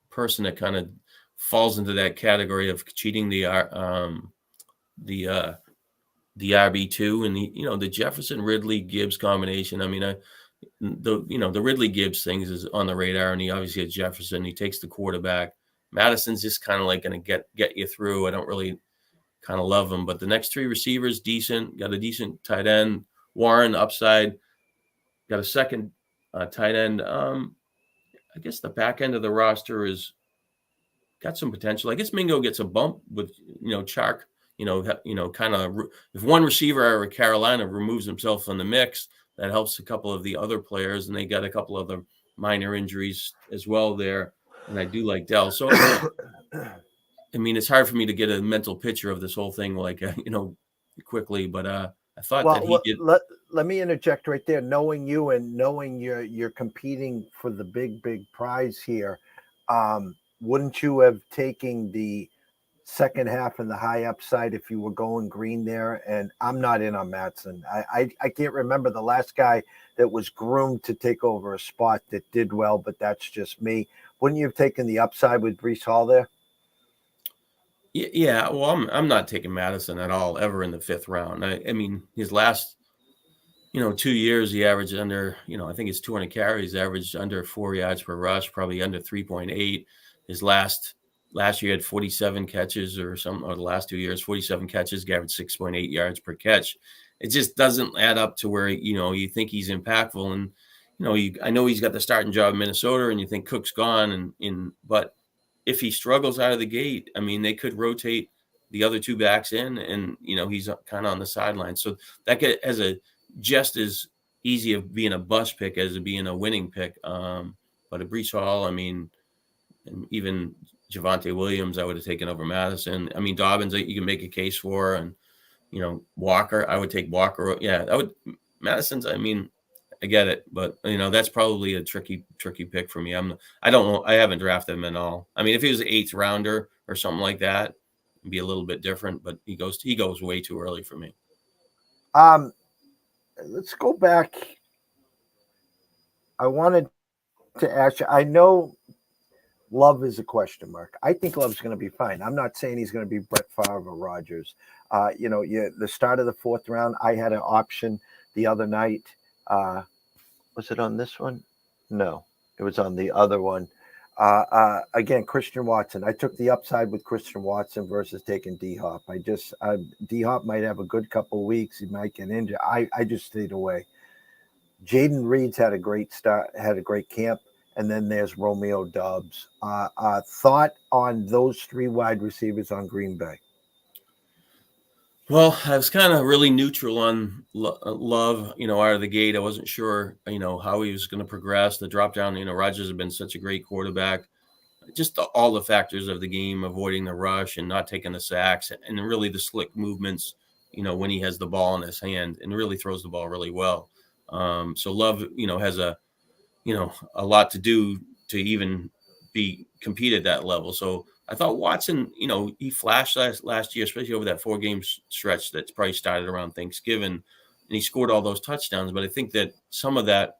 person that kind of falls into that category of cheating the RB2 and the Jefferson Ridley Gibbs combination. I mean, the Ridley Gibbs things is on the radar, and he obviously has Jefferson. He takes the quarterback. Madison's just kind of like going to get you through. I don't really kind of love him, but the next three receivers decent. Got a decent tight end. Warren upside. Got a second tight end. I guess the back end of the roster is got some potential. I guess Mingo gets a bump with Chark. Kind of if one receiver out of Carolina removes himself from the mix, that helps a couple of the other players, and they got a couple of the minor injuries as well there. And I do like Dell. So, I mean, it's hard for me to get a mental picture of this whole thing, quickly. But I thought that he did. Let me interject right there. Knowing you and knowing you're competing for the big prize here, wouldn't you have taken the second half and the high upside if you were going green there? And I'm not in on Matson. I can't remember the last guy that was groomed to take over a spot that did well, but that's just me. Wouldn't you have taken the upside with Breece Hall there? Yeah. Well, I'm not taking Madison at all ever in the fifth round. I mean, his last 2 years, he averaged under, I think it's 200 carries, averaged under 4 yards per rush, probably under 3.8. His last year had 47 catches or the last 2 years, 47 catches, averaged 6.8 yards per catch. It just doesn't add up to where, you think he's impactful. And, I know he's got the starting job in Minnesota and you think Cook's gone but if he struggles out of the gate, I mean, they could rotate the other two backs in and, he's kind of on the sideline. So that has just as easy of being a bust pick as it being a winning pick. But at Breece Hall, I mean, and even Javonte Williams, I would have taken over Madison. I mean, Dobbins, you can make a case for, and Walker, I would take Walker. Yeah, Madison's. I mean, I get it, but that's probably a tricky pick for me. I don't know. I haven't drafted him at all. I mean, if he was an 8th rounder or something like that, it'd be a little bit different. But he goes way too early for me. Let's go back. I wanted to ask you. I know Love is a question mark. I think Love's going to be fine. I'm not saying he's going to be Brett Favre or Rodgers. The start of the 4th round, I had an option the other night. Was it on this one? No, it was on the other one. Again, Christian Watson. I took the upside with Christian Watson versus taking D-Hop. D-Hop might have a good couple of weeks. He might get injured. I just stayed away. Jaden Reed's had a great start, had a great camp. And then there's Romeo Doubs. Thought on those 3 wide receivers on Green Bay? Well, I was kind of really neutral on Love, out of the gate. I wasn't sure, how he was going to progress. The drop down, Rodgers has been such a great quarterback. Just all the factors of the game, avoiding the rush and not taking the sacks, and really the slick movements, when he has the ball in his hand and really throws the ball really well. So Love, has a lot to do to even compete at that level. So I thought Watson, he flashed last year, especially over that 4-game stretch that's probably started around Thanksgiving, and he scored all those touchdowns. But I think that some of that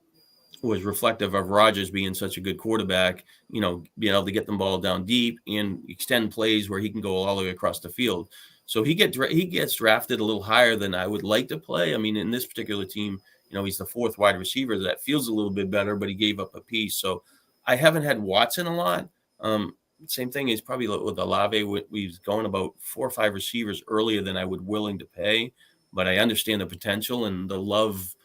was reflective of Rodgers being such a good quarterback, being able to get the ball down deep and extend plays where he can go all the way across the field. So he gets drafted a little higher than I would like to play. I mean, in this particular team, he's the 4th wide receiver. That feels a little bit better, but he gave up a piece. So I haven't had Watson a lot. same thing is probably with Olave. We've gone about 4 or 5 receivers earlier than I would willing to pay, but I understand the potential and the love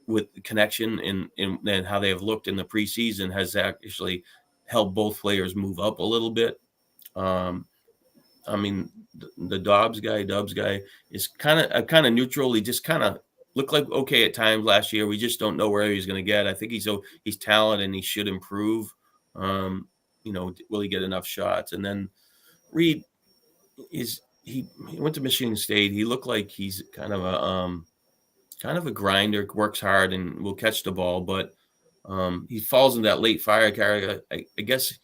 with the connection and how they have looked in the preseason has actually helped both players move up a little bit. I mean, the Dubs guy is kind of neutral. He just kind of looked like okay at times last year. We just don't know where he's going to get. I think he's talented and he should improve. Will he get enough shots? And then Reed he went to Michigan State. He looked like he's kind of a grinder, works hard and will catch the ball, but he falls in that late fire category. I guess.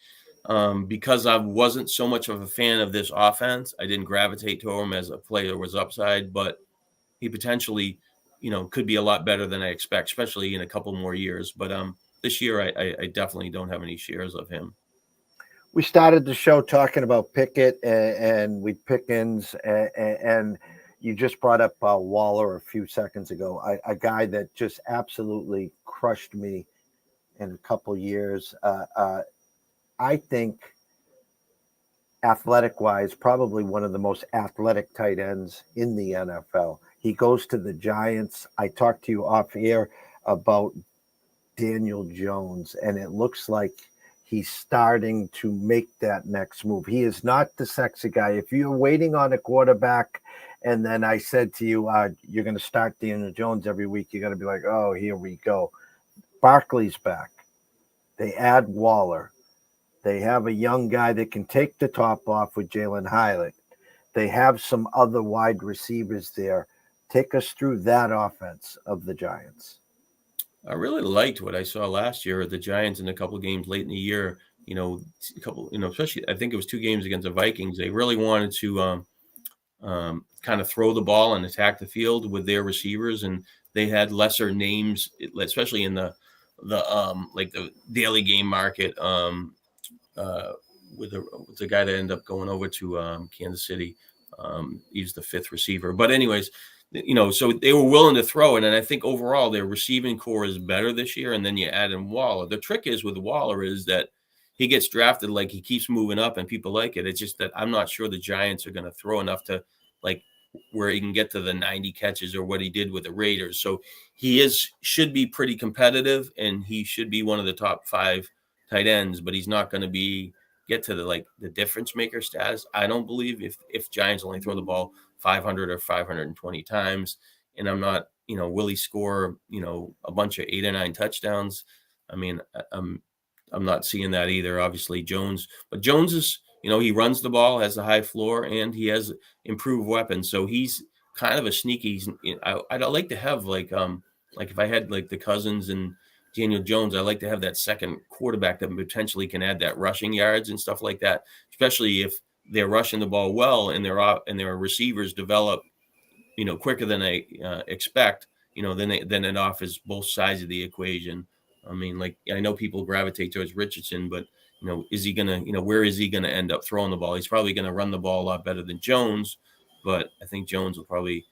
Because I wasn't so much of a fan of this offense, I didn't gravitate to him as a player was upside, but he potentially, could be a lot better than I expect, especially in a couple more years. But this year, I definitely don't have any shares of him. We started the show talking about Pickett and with Pickens, and you just brought up Waller a few seconds ago, a guy that just absolutely crushed me in a couple years. I think athletic-wise, probably one of the most athletic tight ends in the NFL. He goes to the Giants. I talked to you off air about Daniel Jones, and it looks like he's starting to make that next move. He is not the sexy guy. If you're waiting on a quarterback, and then I said to you, you're going to start Daniel Jones every week, you're going to be like, oh, here we go. Barkley's back. They add Waller. They have a young guy that can take the top off with Jalen Hyatt. They have some other wide receivers there. Take us through that offense of the Giants. I really liked what I saw last year at the Giants in a couple of games late in the year. Especially I think it was 2 games against the Vikings. They really wanted to kind of throw the ball and attack the field with their receivers, and they had lesser names, especially in the daily game market. With the guy that ended up going over to Kansas City. He's the 5th receiver. But anyways, so they were willing to throw it. And I think overall their receiving core is better this year. And then you add in Waller. The trick is with Waller is that he gets drafted, like he keeps moving up and people like it. It's just that I'm not sure the Giants are going to throw enough to like where he can get to the 90 catches or what he did with the Raiders. So he should be pretty competitive and he should be one of the top 5 tight ends, but he's not going to get to the difference maker status. I don't believe if Giants only throw the ball 500 or 520 times, and I'm not, will he score, a bunch of 8 or 9 touchdowns? I mean, I'm not seeing that either. Obviously Jones is, he runs the ball, has a high floor, and he has improved weapons. So he's kind of a sneaky. I'd like to have like if I had like the Cousins and Daniel Jones, I like to have that second quarterback that potentially can add that rushing yards and stuff like that, especially if they're rushing the ball well and their receivers develop, quicker than I expect. Then it offers both sides of the equation. I mean, like I know people gravitate towards Richardson, but is he gonna, where is he gonna end up throwing the ball? He's probably gonna run the ball a lot better than Jones, but I think Jones will probably,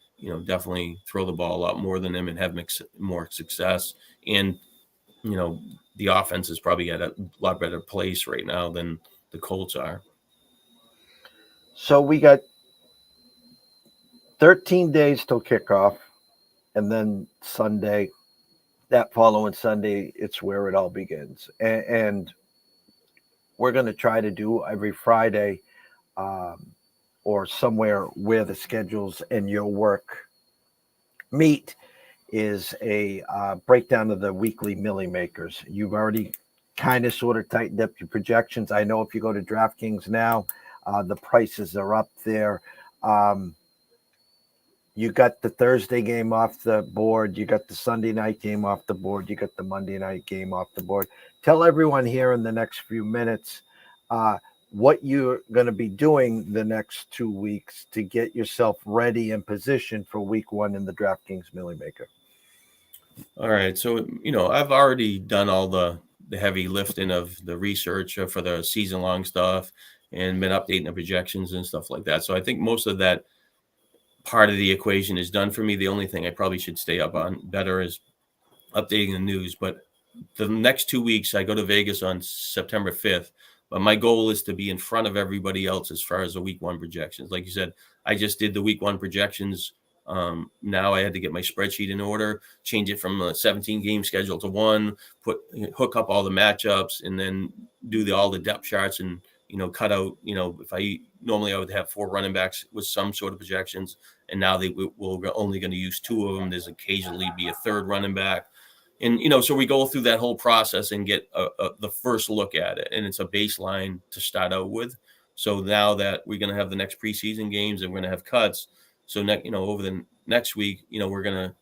definitely throw the ball a lot more than him and have more success. And the offense is probably at a lot better place right now than the Colts are. So we got 13 days till kickoff, and then Sunday, that following Sunday, it's where it all begins. And we're going to try to do every Friday or somewhere where the schedules and your work meet is a breakdown of the weekly Millie Makers. You've already kind of sort of tightened up your projections. I know if you go to DraftKings now, the prices are up there. You got the Thursday game off the board. You got the Sunday night game off the board. You got the Monday night game off the board. Tell everyone here in the next few minutes what you're going to be doing the next 2 weeks to get yourself ready and positioned for week 1 in the DraftKings Millie Maker. All right. So, I've already done all the heavy lifting of the research for the season long stuff and been updating the projections and stuff like that. So I think most of that part of the equation is done for me. The only thing I probably should stay up on better is updating the news. But the next 2 weeks, I go to Vegas on September 5th. But my goal is to be in front of everybody else as far as the week 1 projections. Like you said, I just did the week 1 projections. Now I had to get my spreadsheet in order, change it from a 17 game schedule to 1, hook up all the matchups, and then do all the depth charts and, cut out, if I would have 4 running backs with some sort of projections, and now we're only going to use 2 of them. There's occasionally be a 3rd running back. And, so we go through that whole process and get the first look at it. And it's a baseline to start out with. So now that we're going to have the next preseason games and we're going to have cuts. So, over the next week, we're going to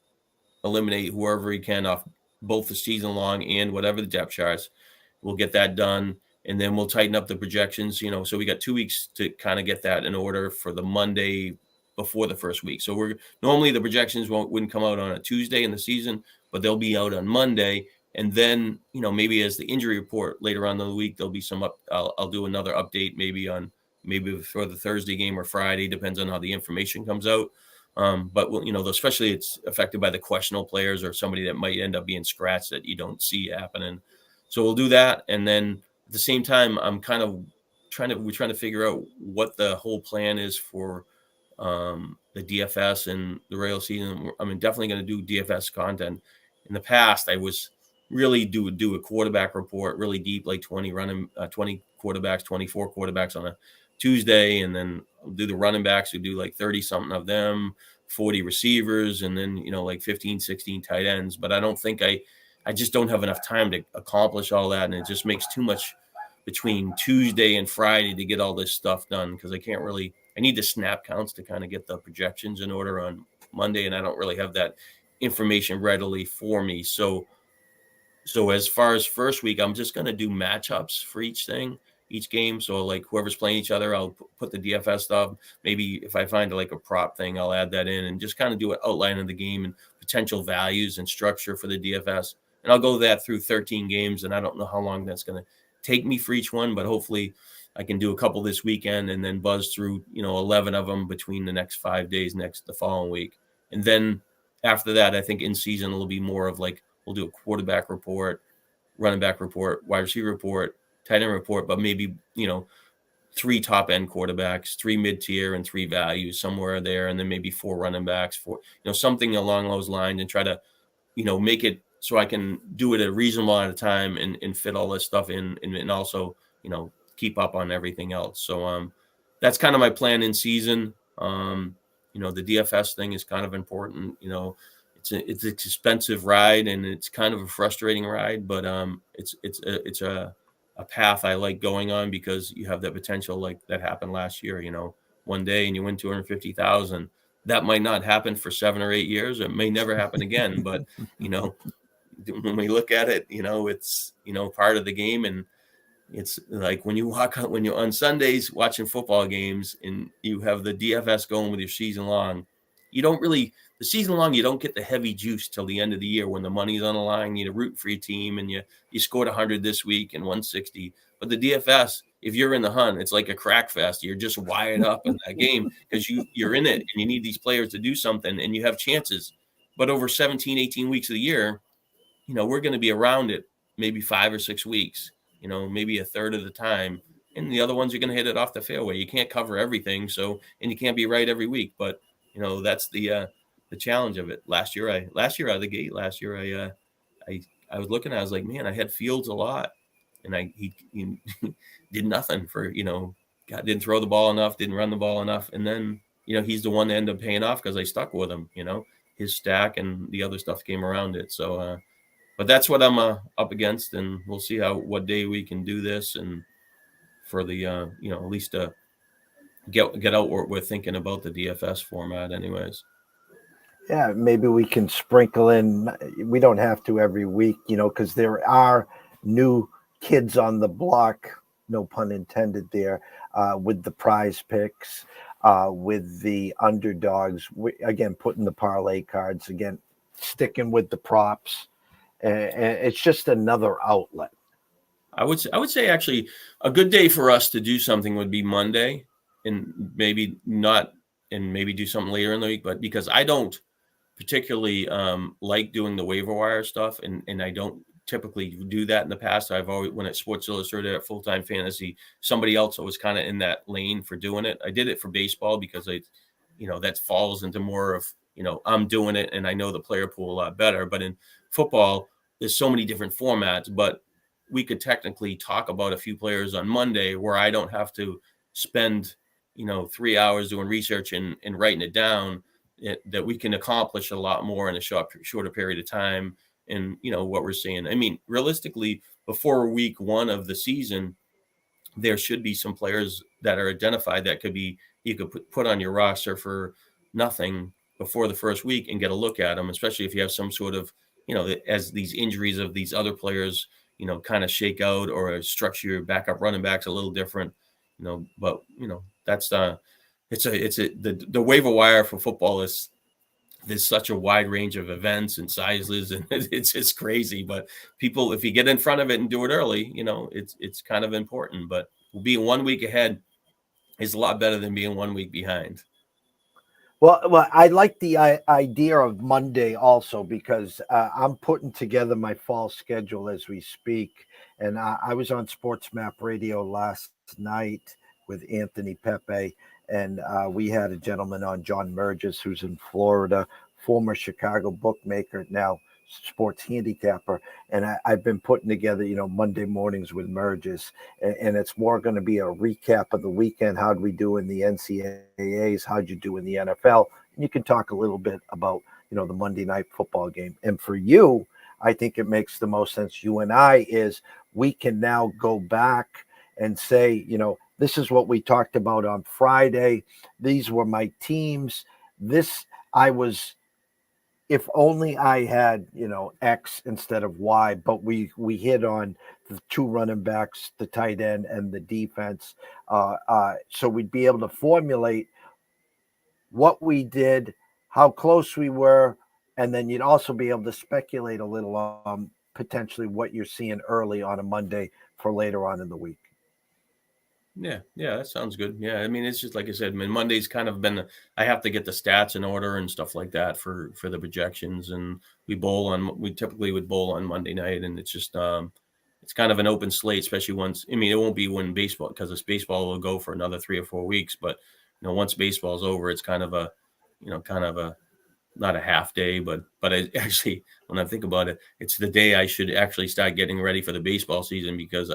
eliminate whoever we can off both the season long and whatever the depth charts. We'll get that done. And then we'll tighten up the projections, so we got 2 weeks to kind of get that in order for the Monday before the first week. So normally the projections wouldn't come out on a Tuesday in the season, but they'll be out on Monday. And then, maybe as the injury report later on in the week, there'll be some I'll do another update maybe before the Thursday game or Friday, depends on how the information comes out. But especially it's affected by the questionable players or somebody that might end up being scratched that you don't see happening. So we'll do that. And then at the same time, I'm kind of we're trying to figure out what the whole plan is for the DFS and the regular season. I'm definitely going to do DFS content. In the past, I was really do a quarterback report really deep, like 20 quarterbacks, 24 quarterbacks on a Tuesday, and then do the running backs. We do like 30 something of them, 40 receivers, and then like 15, 16 tight ends. But I don't think I just don't have enough time to accomplish all that, and it just makes too much between Tuesday and Friday to get all this stuff done, because I need the snap counts to kind of get the projections in order on Monday, and I don't really have that information readily for me. So as far as first week, I'm just going to do matchups for each game. So like whoever's playing each other, I'll put the DFS stuff. Maybe if I find like a prop thing, I'll add that in and just kind of do an outline of the game and potential values and structure for the DFS. And I'll go that through 13 games, and I don't know how long that's going to take me for each one, but hopefully I can do a couple this weekend and then buzz through, 11 of them between the next 5 days, the following week. And then after that, I think in season, it'll be more of like, we'll do a quarterback report, running back report, wide receiver report, tight end report, but maybe, 3 top end quarterbacks, 3 mid-tier and 3 values somewhere there. And then maybe 4 running backs, something along those lines, and try to, make it so I can do it at a reasonable amount of time and fit all this stuff in and also, keep up on everything else. So that's kind of my plan in season. The DFS thing is kind of important. It's an expensive ride, and it's kind of a frustrating ride, but it's a path I like going on, because you have that potential like that happened last year, one day and you win 250,000. That might not happen for 7 or 8 years. It may never happen again, but when we look at it, it's, part of the game. And it's like when you're on Sundays watching football games and you have the DFS going with your season long, you don't get the heavy juice till the end of the year when the money's on the line. You root for your team, and you scored 100 this week and 160. But the DFS, if you're in the hunt, it's like a crack fest. You're just wired up in that game because you're in it, and you need these players to do something, and you have chances. But over 17, 18 weeks of the year, we're going to be around it maybe 5 or 6 weeks, maybe a third of the time. And the other ones, you're going to hit it off the fairway. You can't cover everything. And you can't be right every week. But, that's the challenge of it. Last year out of the gate, I was looking, I was like, man, I had Fields a lot. And he did nothing for, didn't throw the ball enough, didn't run the ball enough. And then, he's the one that ended up paying off because I stuck with him, his stack and the other stuff came around it. So, but that's what I'm up against, and we'll see what day we can do this, and for the at least get out what we're thinking about the DFS format, anyways. Yeah, maybe we can sprinkle in. We don't have to every week, because there are new kids on the block, no pun intended there, with the prize picks, with the underdogs. Again, putting the parlay cards, again, sticking with the props. It's just another outlet. I would say actually a good day for us to do something would be Monday, and maybe do something later in the week. But because I don't particularly like doing the waiver wire stuff, and I don't typically do that in the past. I've always, when at Sports Illustrated at Full Time Fantasy, somebody else was kind of in that lane for doing it. I did it for baseball because that falls into more of, I'm doing it and I know the player pool a lot better. But in football, there's so many different formats, but we could technically talk about a few players on Monday where I don't have to spend, 3 hours doing research and writing it down, that we can accomplish a lot more in a shorter period of time. And, what we're seeing, I mean, realistically, before week 1 of the season, there should be some players that are identified that you could put on your roster for nothing before the first week and get a look at them, especially if you have some sort of, as these injuries of these other players, kind of shake out, or structure your backup running backs a little different, but that's the waiver wire for football is, there's such a wide range of events and sizes, and it's just crazy. But people, if you get in front of it and do it early, it's kind of important. But being 1 week ahead is a lot better than being 1 week behind. Well, I like the idea of Monday also, because I'm putting together my fall schedule as we speak. And I was on Sports Map Radio last night with Anthony Pepe, and we had a gentleman on, John Merges, who's in Florida, former Chicago bookmaker, now sports handicapper. And I've been putting together, Monday mornings with Merges, and it's more going to be a recap of the weekend. How'd we do in the NCAAs? How'd you do in the NFL? And you can talk a little bit about, the Monday night football game. And for you, I think it makes the most sense, you and I, is we can now go back and say, this is what we talked about on Friday. These were my teams. If only I had, X instead of Y, but we hit on the 2 running backs, the tight end, and the defense. So we'd be able to formulate what we did, how close we were, and then you'd also be able to speculate a little on potentially what you're seeing early on a Monday for later on in the week. Yeah, that sounds good. Yeah, I mean, it's just like I said, Monday's kind of been, I have to get the stats in order and stuff like that for the projections, and we typically would bowl on Monday night, and it's just it's kind of an open slate, especially once, it won't be when baseball, because this baseball will go for another 3 or 4 weeks, but once baseball's over, it's kind of a not a half day, but actually, when I think about it, it's the day I should actually start getting ready for the baseball season, because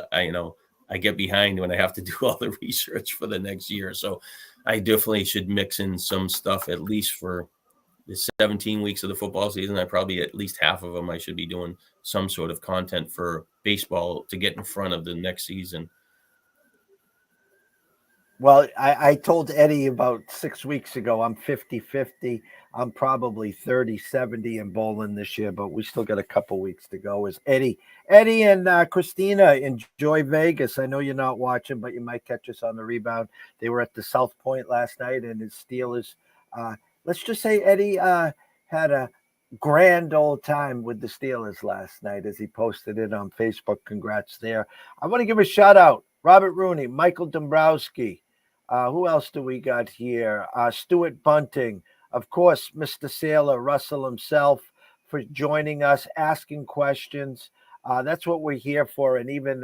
I get behind when I have to do all the research for the next year. So I definitely should mix in some stuff, at least for the 17 weeks of the football season. I probably, at least half of them, I should be doing some sort of content for baseball to get in front of the next season. Well, I told Eddie about 6 weeks ago, I'm 50-50. I'm probably 30-70 in bowling this year, but we still got a couple weeks to go. Is Eddie and Christina enjoy Vegas? I know you're not watching, but you might catch us on the rebound. They were at the South Point last night, and his Steelers. Let's just say Eddie had a grand old time with the Steelers last night, as he posted it on Facebook. Congrats there. I want to give a shout out. Robert Rooney, Michael Dombrowski. Who else do we got here? Stuart Bunting. Of course, Mr. Sailor, Russell himself, for joining us, asking questions. That's what we're here for. And even,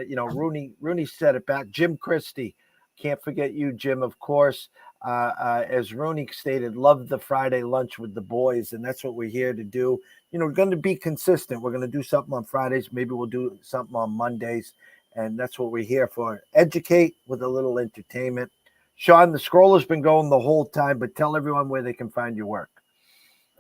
Rooney said it back. Jim Christie. Can't forget you, Jim, of course. As Rooney stated, love the Friday lunch with the boys. And that's what we're here to do. We're going to be consistent. We're going to do something on Fridays. Maybe we'll do something on Mondays. And that's what we're here for. Educate with a little entertainment. Shawn, the scroll has been going the whole time, but tell everyone where they can find your work.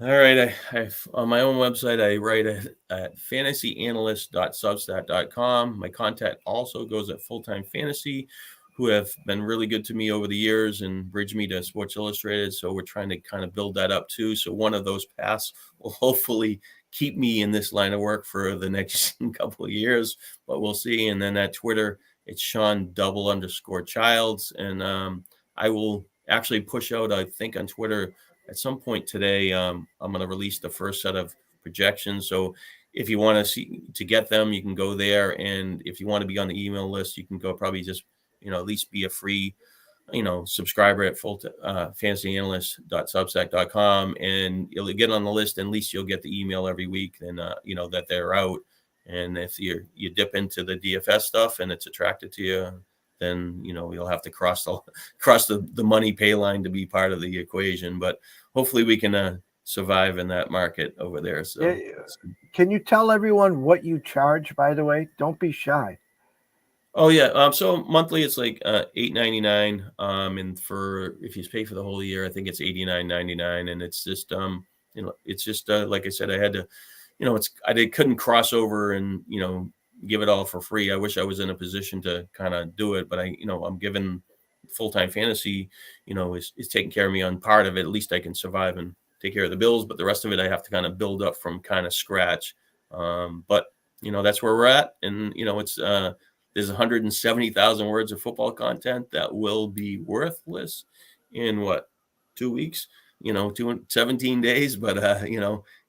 All right. I on my own website, I write at fantasyanalyst.substack.com. My contact also goes at Full Time Fantasy, who have been really good to me over the years and bridged me to Sports Illustrated. So we're trying to kind of build that up too. So one of those paths will hopefully keep me in this line of work for the next couple of years, but we'll see. And then at Twitter, it's Shawn_Childs. And I will actually push out, I think, on Twitter at some point today. I'm going to release the first set of projections. So if you want to get them, you can go there. And if you want to be on the email list, you can go probably just, at least be a free, subscriber at fantasyanalyst.substack.com, and you'll get on the list, and at least you'll get the email every week, and that they're out. And if you dip into the DFS stuff and it's attracted to you, then, you'll have to cross the money pay line to be part of the equation. But hopefully we can survive in that market over there. So can you tell everyone what you charge, by the way? Don't be shy. Oh yeah. So monthly it's like $8.99. And if you pay for the whole year, I think it's $89.99. And it's just like I said, I had to, couldn't cross over and give it all for free. I wish I was in a position to kind of do it, but I'm given full-time fantasy, is taking care of me on part of it. At least I can survive and take care of the bills, but the rest of it I have to kind of build up from kind of scratch. But that's where we're at, and it's there's 170,000 words of football content that will be worthless in 2 weeks, 17 days. But,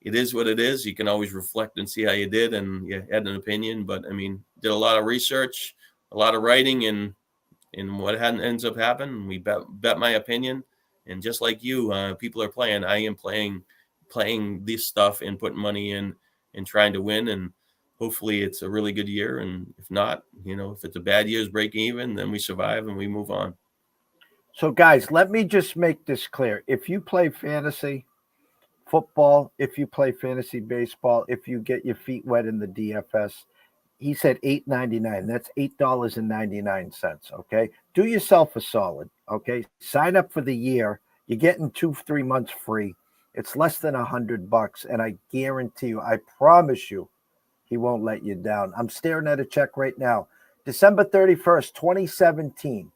it is what it is. You can always reflect and see how you did and you had an opinion. But, did a lot of research, a lot of writing, and what ends up happening, we bet my opinion. And just like you, people are playing. I am playing this stuff and putting money in and trying to win. And hopefully it's a really good year. And if not, if it's a bad year's breaking even, then we survive and we move on. So guys, let me just make this clear. If you play fantasy football, if you play fantasy baseball, if you get your feet wet in the DFS, he said $8.99. That's $8.99. Okay. Do yourself a solid. Okay. Sign up for the year. You're getting 2-3 months free. It's less than $100. And I guarantee you, I promise you, he won't let you down. I'm staring at a check right now. December 31st, 2017,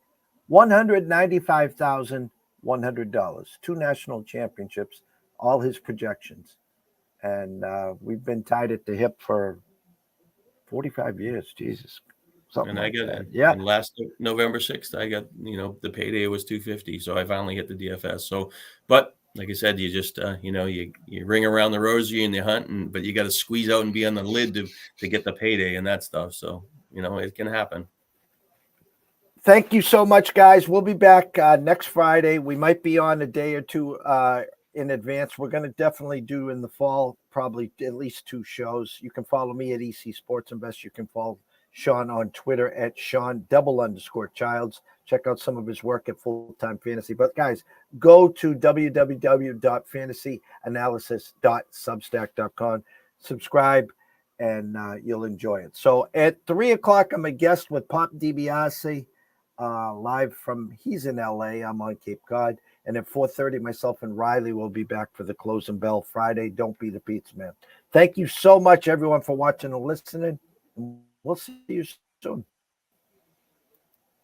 $195,100. 2 national championships, all his projections. And we've been tied at the hip for 45 years. Jesus. Something and like I got that. it. Yeah. And last November 6th, I got, the payday was $250. So I finally hit the DFS. So, but like I said, you just, you ring around the rosy and you hunt, but you got to squeeze out and be on the lid to get the payday and that stuff. So, it can happen. Thank you so much, guys. We'll be back next Friday. We might be on a day or two in advance. We're going to definitely do in the fall, probably at least 2 shows. You can follow me at EC Sports Invest. You can follow Shawn on Twitter at Shawn_Childs. Check out some of his work at Full Time Fantasy. But guys, go to www.fantasyanalysis.substack.com. Subscribe, and you'll enjoy it. So at 3:00, I'm a guest with Pop DiBiase, live from, he's in LA. I'm on Cape Cod. And at 4:30, myself and Riley will be back for the Close and Bell Friday. Don't be the pizza man. Thank you so much, everyone, for watching and listening. We'll see you soon.